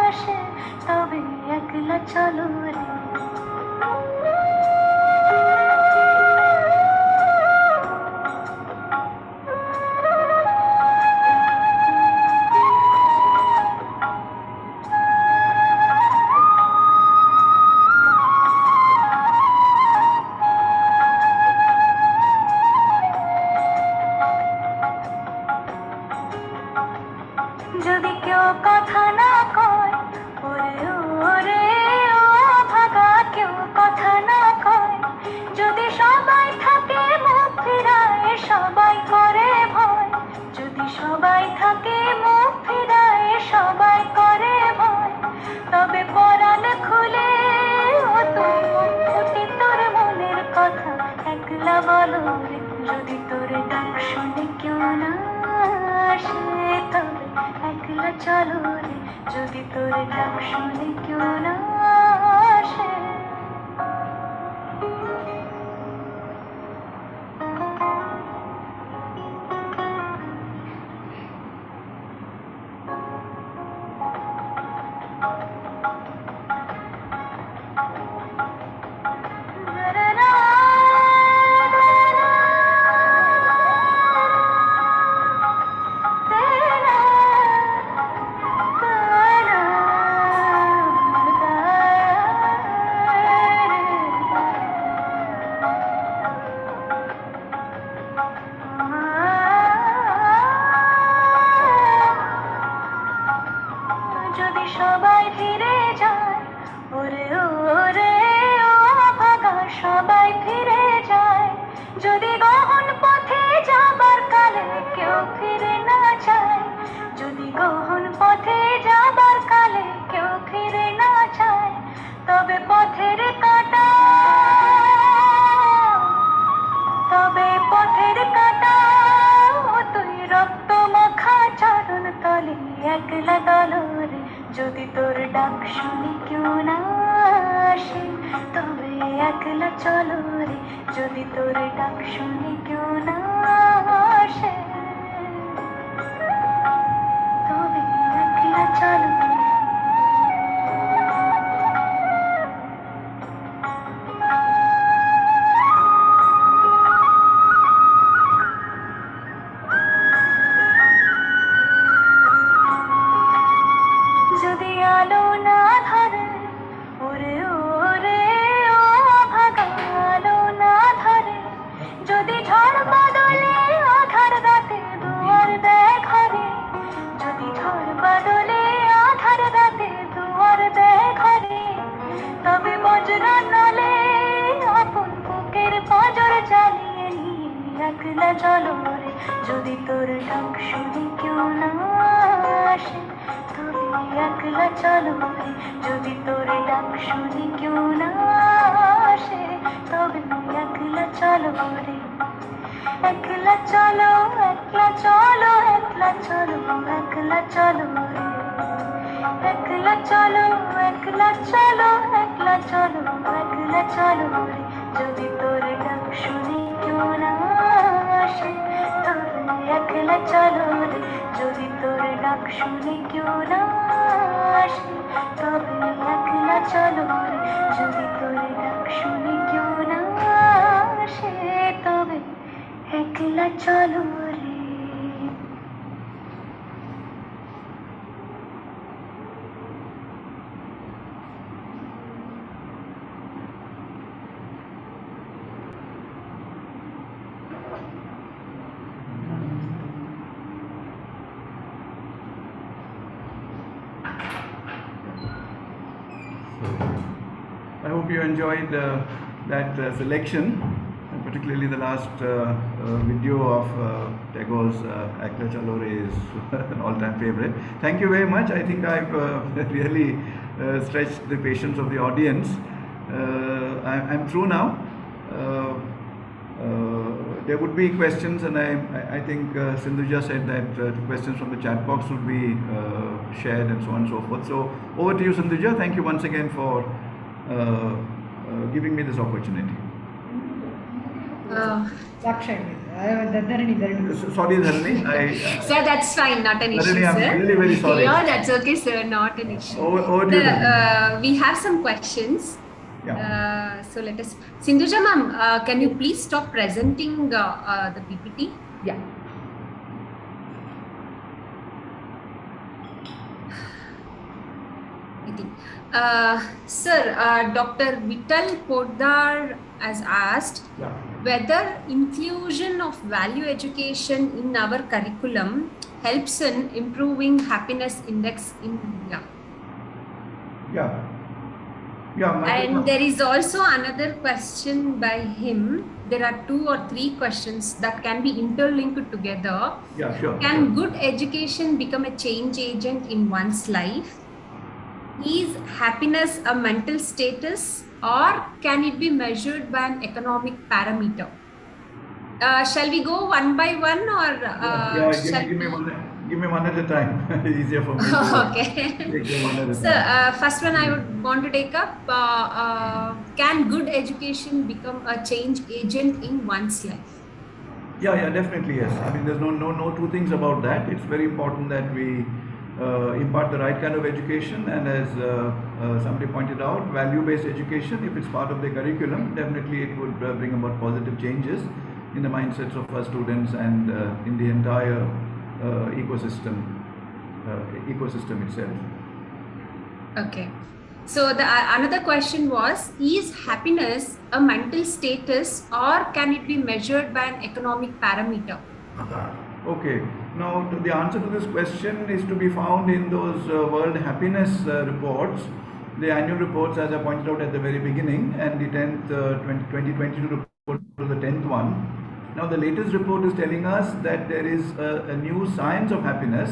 আসে তবে একলা চলো রে যদি কেউ কথা না কয় ওরে ওরে ও ভাগা কেউ কথা না কয় যদি সবাই থাকে মুখ ফিরায় সবাই করে ভয় যদি সবাই থাকে মুখ ফিরায় সবাই করে ভয় তবে পরাণ খুলে ও তুই তোর মনের কথা একলা বলো রে যদি তোর ডাক শুনে কেউ না আসে তবে একলা চলো রে যদি তোর ডাক শুনে কেউ না আসে যদি তোর ডাক শুনি কেউ না আসে তবে একলা চলো রে যদি তোর ডাক শুনি কেউ না আসে তবে একলা চলো রে যদি আলো না ধরে ওরে ওরে ও ভাগা আলো না ধরে যদি ঝড় বাদলে আধার রাতে দুয়ার দেয় ঘরে যদি ঝড় বাদলে আধার রাতে দুয়ার দেয় ঘরে তবে বজ্র নলে আপন বুকের পাঁজর জ্বালিয়ে নিয়ে একলা চলো রে যদি তোর ডাক শুনি কেউ না আসে তবে একলা চলো রে যদি তোর ডাক শুনি কেউ না আসে তবে একলা চলো রে একলা চলো একলা চলো একলা চলো একলা চলো রে একলা চলো একলা চলো একলা চলো একলা চলো রে যদি তোর ডাক শুনি কেউ না আসে তবে একলা চলো রে যদি তোর ডাক শুনি কেউ না আসে তবে একলা চলো রে যদি তোর ডাক শুনি কেউ না আসে তবে একলা চলো রে I hope you enjoyed that selection, and particularly the last video of Tagore's Ekla Chalo Re is an all-time favorite. Thank you very much. I think I've really stretched the patience of the audience. I'm through now. There would be questions, and I think Sindhuja said that questions from the chat box would be shared and so on and so forth. So over to you, Sindhuja. Thank you once again for giving me this opportunity. Sorry, Dharani. Sir, that's fine, not an issue, Dharani, I'm sir. really very sorry. Yeah, that's okay, sir, not an issue. Over to you. We have some questions. Yeah. So let us. Sindhuja ma'am, can you please stop presenting the PPT? Yeah. Sir, Dr. Vital Poddar has asked Yeah. whether inclusion of value education in our curriculum helps in improving happiness index in India. Yeah. Yeah. And there is also another question by him. There are 2 or 3 questions that can be interlinked together. Yeah, sure. Can good education become a change agent in one's life? Is happiness a mental status, or can it be measured by an economic parameter? Shall we go one by one, or give me one at a time. Easier for me. Okay. Take them one at a So, time. first one I would want to take up, can good education become a change agent in one's life? Yeah, definitely yes. I mean, there's no two things about that. It's very important that we impart the right kind of education, and as somebody pointed out, value-based education, if it's part of the curriculum, definitely it would bring about positive changes in the mindsets of our students and in the entire ecosystem itself. Okay. So the another question was, is happiness a mental status, or can it be measured by an economic parameter? Okay. Now, the answer to this question is to be found in those World Happiness reports, the annual reports, as I pointed out at the very beginning, and the 10th 2022 report to the 10th one. Now, the latest report is telling us that there is a new science of happiness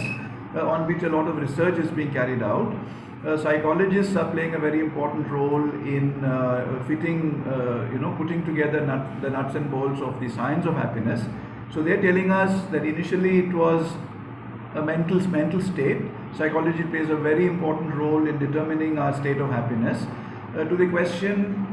on which a lot of research is being carried out. Psychologists are playing a very important role in putting together the nuts and bolts of the science of happiness. So they're telling us that initially it was a mental state, Psychology plays a very important role in determining our state of happiness. To the question,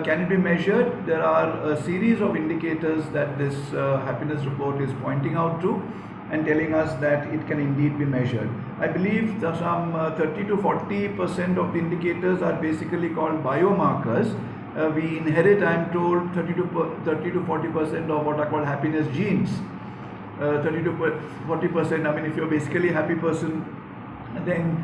can it be measured? There are a series of indicators that this happiness report is pointing out to and telling us that it can indeed be measured. I believe that some 30 to 40% of the indicators are basically called biomarkers. We inherit, I am told, 30 to 40% of what are called happiness genes. 30 to 40%, I mean, if you're basically a happy person, then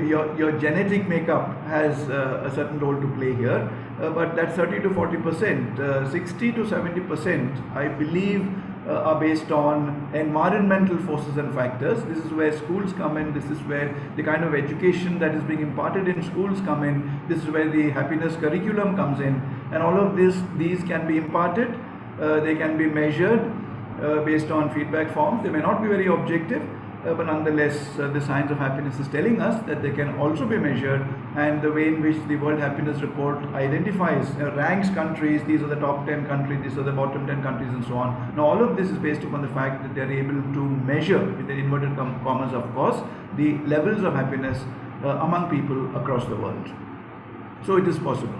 your genetic makeup has a certain role to play here. But that's 30 to 40%. 60 to 70%, I believe, are based on environmental forces and factors. This is where schools come in. This is where the kind of education that is being imparted in schools come in. This is where the happiness curriculum comes in. And all of these can be imparted. They can be measured based on feedback forms. They may not be very objective, but nonetheless the science of happiness is telling us that they can also be measured, and the way in which the World Happiness Report identifies, ranks countries, these are the top 10 countries, these are the bottom 10 countries and so on. Now all of this is based upon the fact that they are able to measure, with the inverted commas of course, the levels of happiness among people across the world. So it is possible.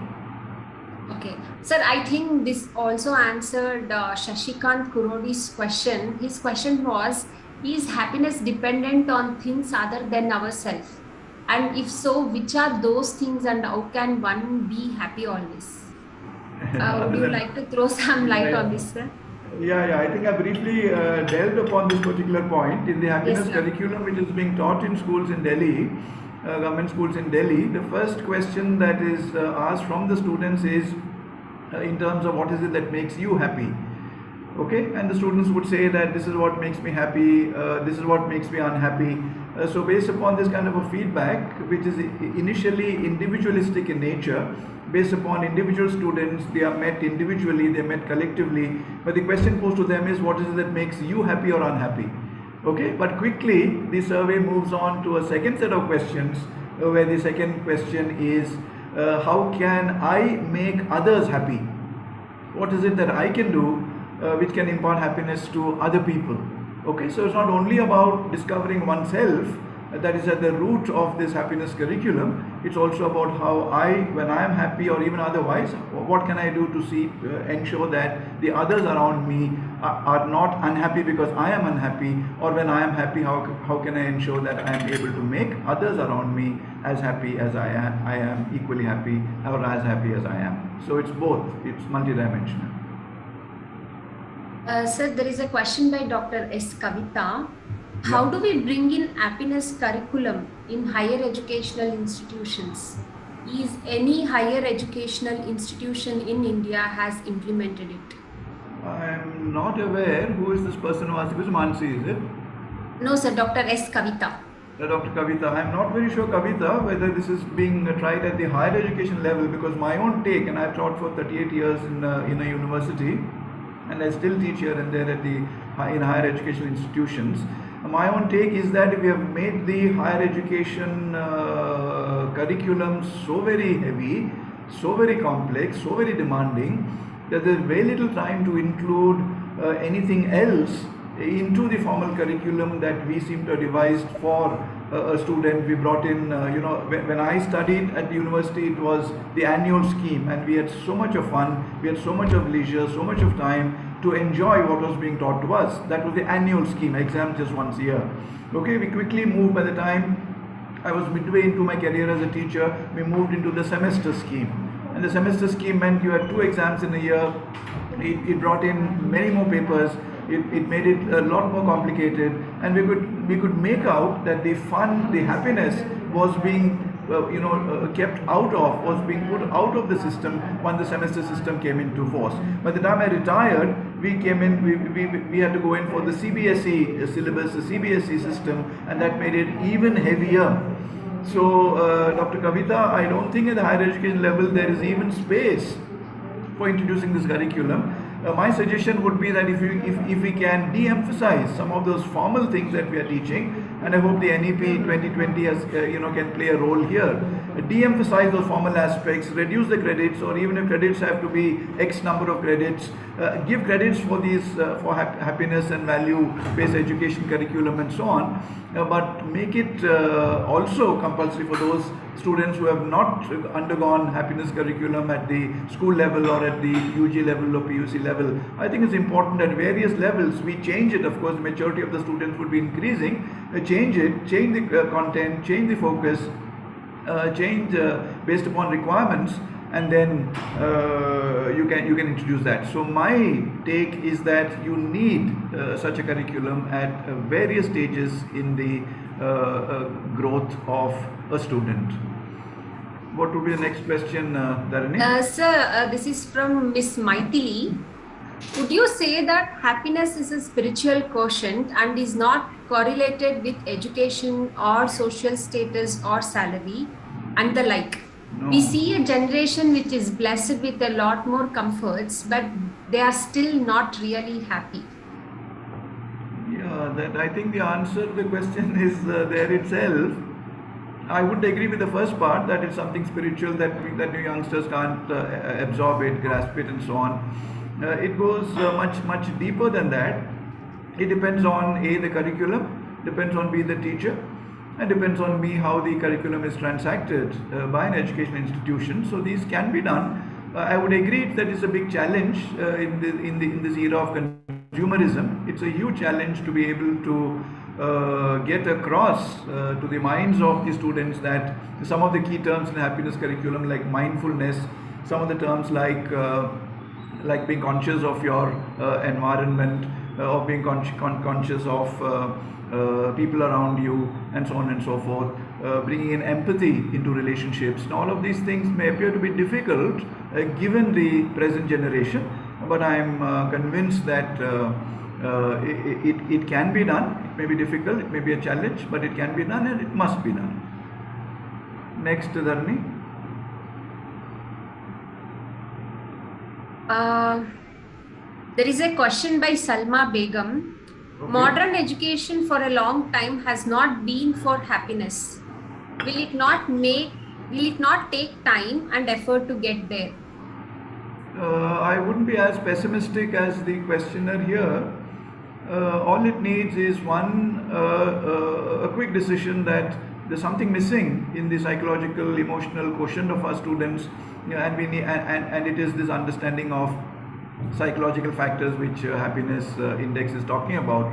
Okay. Sir, I think this also answered Shashikant Kurodi's question. His question was, is happiness dependent on things other than ourselves? And if so, which are those things and how can one be happy always? Would you like to throw some light on this, sir? Yeah, I think I briefly delved upon this particular point. In the happiness Yes, curriculum which is being taught in schools in Delhi, government schools in Delhi, the first question that is asked from the students is in terms of what is it that makes you happy. Okay, and the students would say that this is what makes me happy, this is what makes me unhappy. So based upon this kind of a feedback, which is initially individualistic in nature, based upon individual students, they are met individually, they are met collectively, but the question posed to them is, what is it that makes you happy or unhappy? Okay, but quickly the survey moves on to a second set of questions, where the second question is, how can I make others happy? What is it that I can do which can impart happiness to other people? Okay, so it's not only about discovering oneself that is at the root of this happiness curriculum. It's also about how when I am happy or even otherwise, what can I do to ensure that the others around me are not unhappy because I am unhappy, or when I am happy, how can I ensure that I am able to make others around me as happy as I am equally happy, or as happy as I am. So it's both, it's multidimensional. Sir, there is a question by Dr. S. Kavita. How do we bring in happiness curriculum in higher educational institutions? Is any higher educational institution in India has implemented it? I am not aware. Who is this person who asked? Which Mansi is it? No, sir, Dr. S. Kavita. Dr. Kavita. I am not very sure, Kavita, whether this is being tried at the higher education level, because my own take, and I've taught for 38 years in a university, and I still teach here and there in higher education institutions. My own take is that we have made the higher education curriculum so very heavy, so very complex, so very demanding, that there is very little time to include anything else into the formal curriculum that we seem to have devised for a student. We brought in, when I studied at the university, it was the annual scheme, and we had so much of fun, we had so much of leisure, so much of time to enjoy what was being taught to us. That was the annual scheme, exams just once a year. Okay, we quickly moved. By the time I was midway into my career as a teacher, we moved into the semester scheme. And the semester scheme meant you had 2 exams in a year. It brought in many more papers. It made it a lot more complicated, and we could make out that the fun, the happiness was being kept out of, was being put out of the system when the semester system came into force. By the time I retired, we had to go in for the CBSE syllabus, the CBSE system, and that made it even heavier. So, Dr. Kavita, I don't think at the higher education level there is even space for introducing this curriculum. my suggestion would be that if we can de-emphasize some of those formal things that we are teaching, and I hope the NEP 2020 has can play a role here. De-emphasize those formal aspects, reduce the credits, or even if credits have to be X number of credits, give credits for these for happiness and value-based education curriculum and so on, but make it also compulsory for those students who have not undergone happiness curriculum at the school level or at the UG level or PUC level. I think it's important at various levels we change it. Of course, the majority of the students would be increasing. Change it, change the content, change the focus, change based upon requirements, and then you can introduce that. So my take is that you need such a curriculum at various stages in the growth of a student. What would be the next question, Dharani? Sir, this is from Miss Maithili. Would you say that happiness is a spiritual quotient and is not correlated with education or social status or salary and the like? No. We see a generation which is blessed with a lot more comforts, but they are still not really happy. Yeah, that I think the answer to the question is there itself. I would agree with the first part, that it's something spiritual that the youngsters can't absorb it, grasp it, and so on. It goes much deeper than that. It depends on A, the curriculum, depends on B, the teacher, and depends on B, how the curriculum is transacted by an educational institution. So these can be done. I would agree that it's a big challenge in this era of consumerism. It's a huge challenge to be able to get across to the minds of the students that some of the key terms in the happiness curriculum, like mindfulness, some of the terms like being conscious of your environment, or being conscious of people around you, and so on and so forth, bringing in empathy into relationships. And all of these things may appear to be difficult given the present generation, but I am convinced that it can be done. It may be difficult, it may be a challenge, but it can be done and it must be done. Next, Dharani. There is a question by Salma Begum. Okay. Modern education for a long time has not been for happiness. Will it not take time and effort to get there? I wouldn't be as pessimistic as the questioner here. All it needs is a quick decision that there's something missing in the psychological, emotional quotient of our students, and we need, and it is this understanding of psychological factors which happiness index is talking about.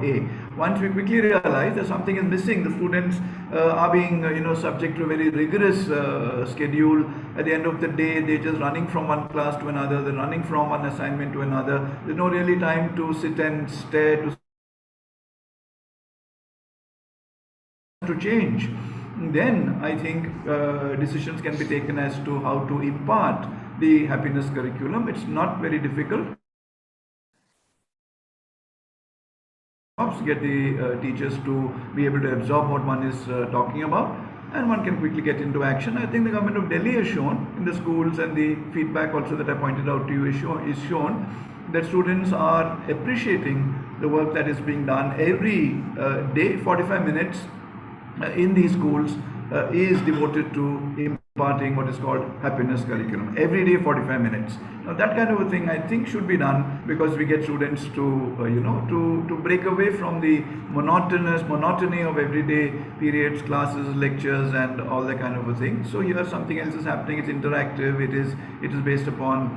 Once we quickly realize that something is missing, the students are being subject to a very rigorous schedule. At the end of the day, they're just running from one class to another, they're running from one assignment to another. There's no really time to sit and stare to change. Then I think decisions can be taken as to how to impart the happiness curriculum. It's not very difficult. Get the teachers to be able to absorb what one is talking about, and one can quickly get into action. I think the government of Delhi has shown in the schools, and the feedback also that I pointed out to you is shown that students are appreciating the work that is being done every day. 45 minutes in these schools is devoted to imparting what is called happiness curriculum. Every day 45 minutes. Now that kind of a thing I think should be done, because we get students to to break away from the monotony of everyday periods, classes, lectures, and all that kind of a thing. So here something else is happening. It's interactive. It is based upon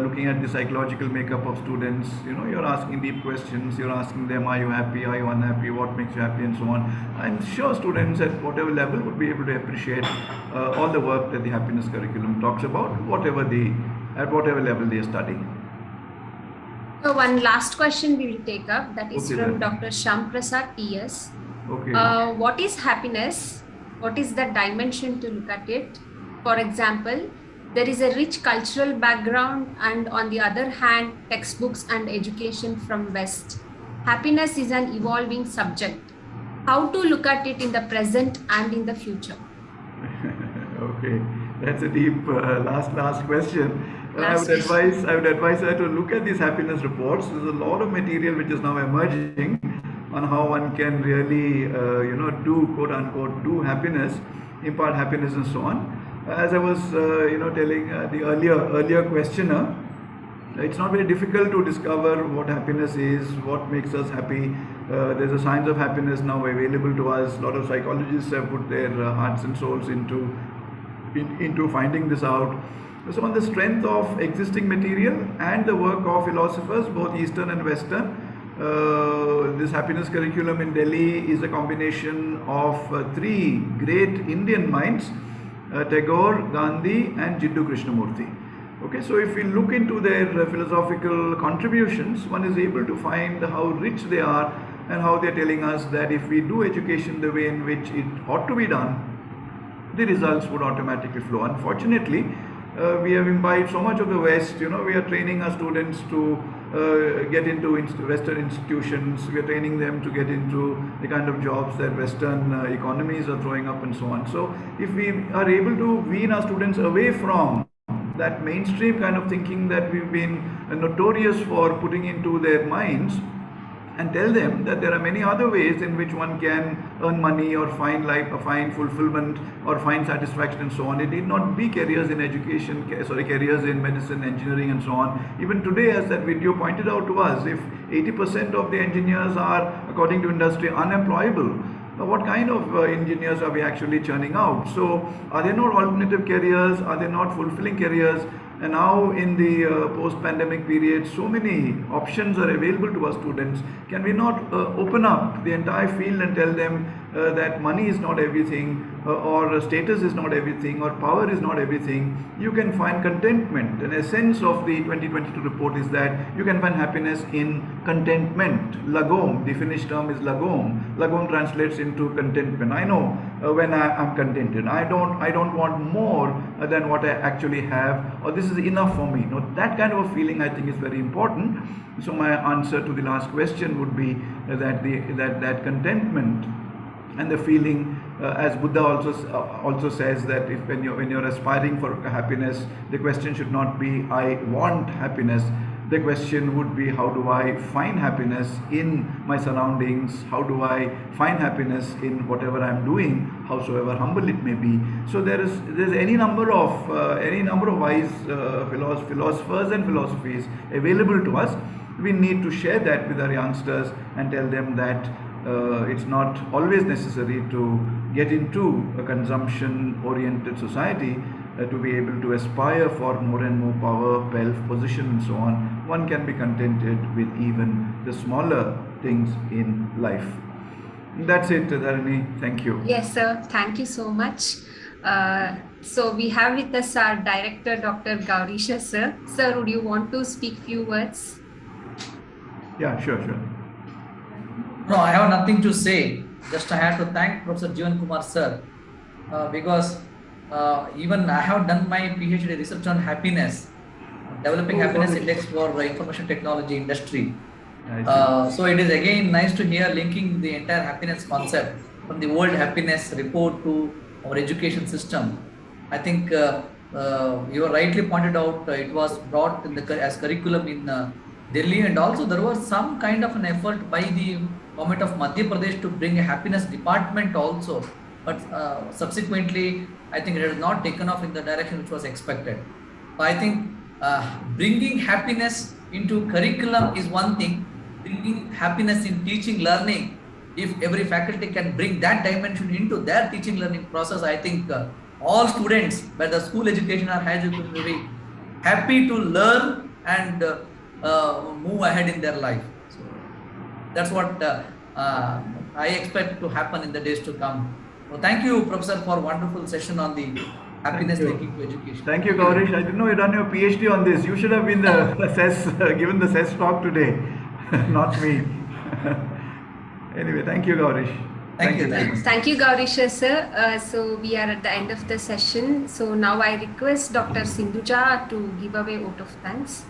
looking at the psychological makeup of students. You're asking deep questions. You're asking them, are you happy? Are you unhappy? What makes you happy? And so on. I'm sure students at whatever level would be able to appreciate all the work that the happiness curriculum talks about, at whatever level they are studying. So one last question we will take up, that is Okay, from then. Dr. Shamprasad T.S. Okay. What is happiness? What is the dimension to look at it? For example, there is a rich cultural background, and on the other hand, textbooks and education from West. Happiness is an evolving subject. How to look at it in the present and in the future? Okay, that's a deep last question. I would advise her to look at these happiness reports. There's a lot of material which is now emerging on how one can really, do quote unquote do happiness, impart happiness, and so on. As I was, telling the earlier questioner, it's not very difficult to discover what happiness is, what makes us happy. There's a science of happiness now available to us. A lot of psychologists have put their hearts and souls into finding this out. So on the strength of existing material and the work of philosophers, both Eastern and Western, this happiness curriculum in Delhi is a combination of three great Indian minds, Tagore, Gandhi and Jiddu Krishnamurti. Okay, so if we look into their philosophical contributions, one is able to find how rich they are and how they are telling us that if we do education the way in which it ought to be done, the results would automatically flow. Unfortunately, we have imbibed so much of the West. We are training our students to get into Western institutions. We are training them to get into the kind of jobs that Western economies are throwing up and so on. So if we are able to wean our students away from that mainstream kind of thinking that we've been notorious for putting into their minds, and tell them that there are many other ways in which one can earn money or find life, or find fulfillment or find satisfaction and so on. It need not be careers in education, careers in medicine, engineering and so on. Even today, as that video pointed out to us, if 80% of the engineers are, according to industry, unemployable, what kind of engineers are we actually churning out? So are there not alternative careers? Are there not fulfilling careers? And now in the post-pandemic period, so many options are available to our students. Can we not open up the entire field and tell them that money is not everything, or status is not everything, or power is not everything? You can find contentment. An essence of the 2022 report is that you can find happiness in contentment. Lagom, the Finnish term is lagom. Lagom translates into contentment. I know when I'm contented. I don't want more than what I actually have, or this is enough for me. That kind of a feeling, I think, is very important. So my answer to the last question would be that contentment and the feeling, as Buddha also says, that if when you're aspiring for happiness, the question should not be I want happiness. The question would be, how do I find happiness in my surroundings? How do I find happiness in whatever I'm doing, howsoever humble it may be? So there's any number of wise philosophers and philosophies available to us. We need to share that with our youngsters and tell them that it's not always necessary to get into a consumption-oriented society to be able to aspire for more and more power, wealth, position and so on. One can be contented with even the smaller things in life. That's it, Dharani. Thank you. Yes, sir. Thank you so much. So we have with us our director, Dr. Gaurisha, sir. Sir, would you want to speak few words? Yeah, sure. No, I have nothing to say. Just I have to thank Professor Jeevan Kumar sir because even I have done my PhD research on happiness, developing happiness index for information technology industry. So it is again nice to hear linking the entire happiness concept from the World Happiness Report to our education system. I think you rightly pointed out it was brought in as curriculum in Delhi, and also there was some kind of an effort by the government of Madhya Pradesh to bring a happiness department also, but subsequently I think it has not taken off in the direction which was expected. So I think bringing happiness into curriculum is one thing. Bringing happiness in teaching learning, if every faculty can bring that dimension into their teaching learning process, I think all students, whether school education or higher education, will be happy to learn and move ahead in their life. So that's what I expect to happen in the days to come. So thank you, Professor, for a wonderful session on the happiness linking to education. Thank you, Gaurish. I didn't know you'd done your PhD on this. You should have been given the CES talk today, not me. Anyway, thank you, Gaurish. Thank you. Thank you, Gaurisha, sir. So we are at the end of the session. So now I request Dr. Sindhuja to give away vote of thanks.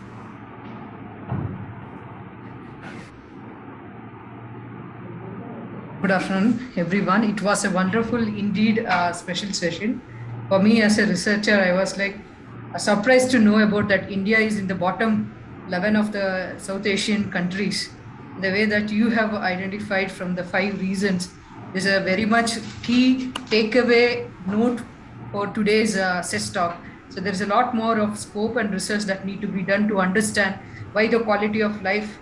Good afternoon, everyone. It was a wonderful, indeed, special session. For me as a researcher, I was like surprised to know about that India is in the bottom 11 of the South Asian countries. The way that you have identified from the 5 reasons is a very much key takeaway note for today's CES talk. So there is a lot more of scope and research that need to be done to understand why the quality of life,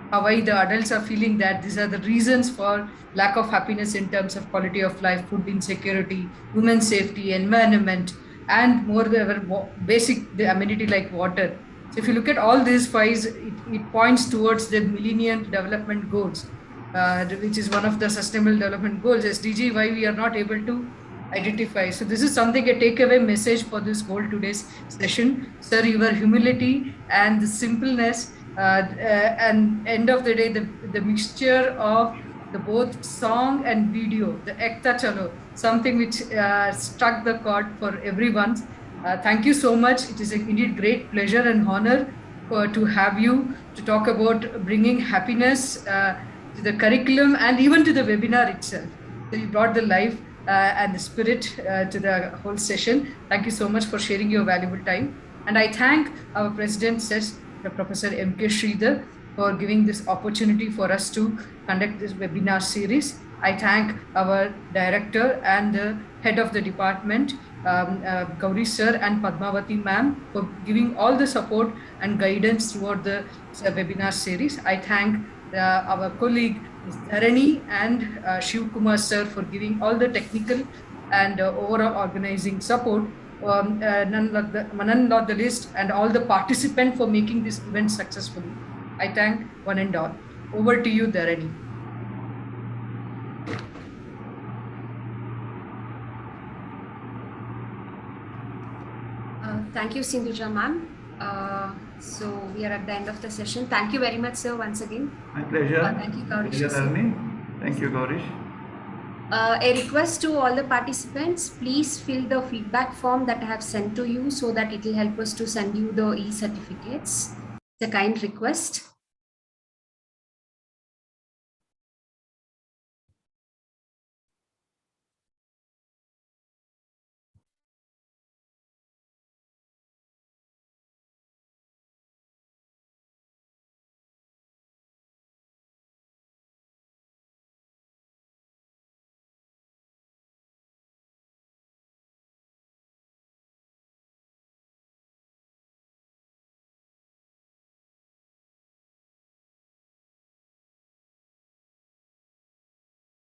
why the adults are feeling that these are the reasons for lack of happiness in terms of quality of life, food insecurity, women's safety, environment, and moreover basic amenity like water. So if you look at all these 5, it points towards the Millennium Development Goals, which is one of the Sustainable Development Goals, SDG, why we are not able to identify. So this is something, a takeaway message for this whole today's session. Sir, your humility and the simpleness, and end of the day, the mixture of the both song and video, the Ekta Chalo, something which struck the chord for everyone. Thank you so much. It is indeed great pleasure and honor to have you to talk about bringing happiness to the curriculum and even to the webinar itself. So you brought the life and the spirit to the whole session. Thank you so much for sharing your valuable time. And I thank our President, Professor M.K. Sridhar, for giving this opportunity for us to conduct this webinar series. I thank our director and the head of the department, Gauri sir and Padmavati ma'am, for giving all the support and guidance throughout the webinar series. I thank our colleague Ms. Dharani and Shiv Kumar sir for giving all the technical and overall organizing support. None not the list, and all the participants for making this event successfully. I thank one and all. Over to you, Dharani. Thank you, Sindhuja ma'am. So we are at the end of the session. Thank you very much, sir, once again. My pleasure. Thank you, Gaurish. Thank you, Gaurish. A request to all the participants, please fill the feedback form that I have sent to you so that it will help us to send you the e-certificates. It's a kind request.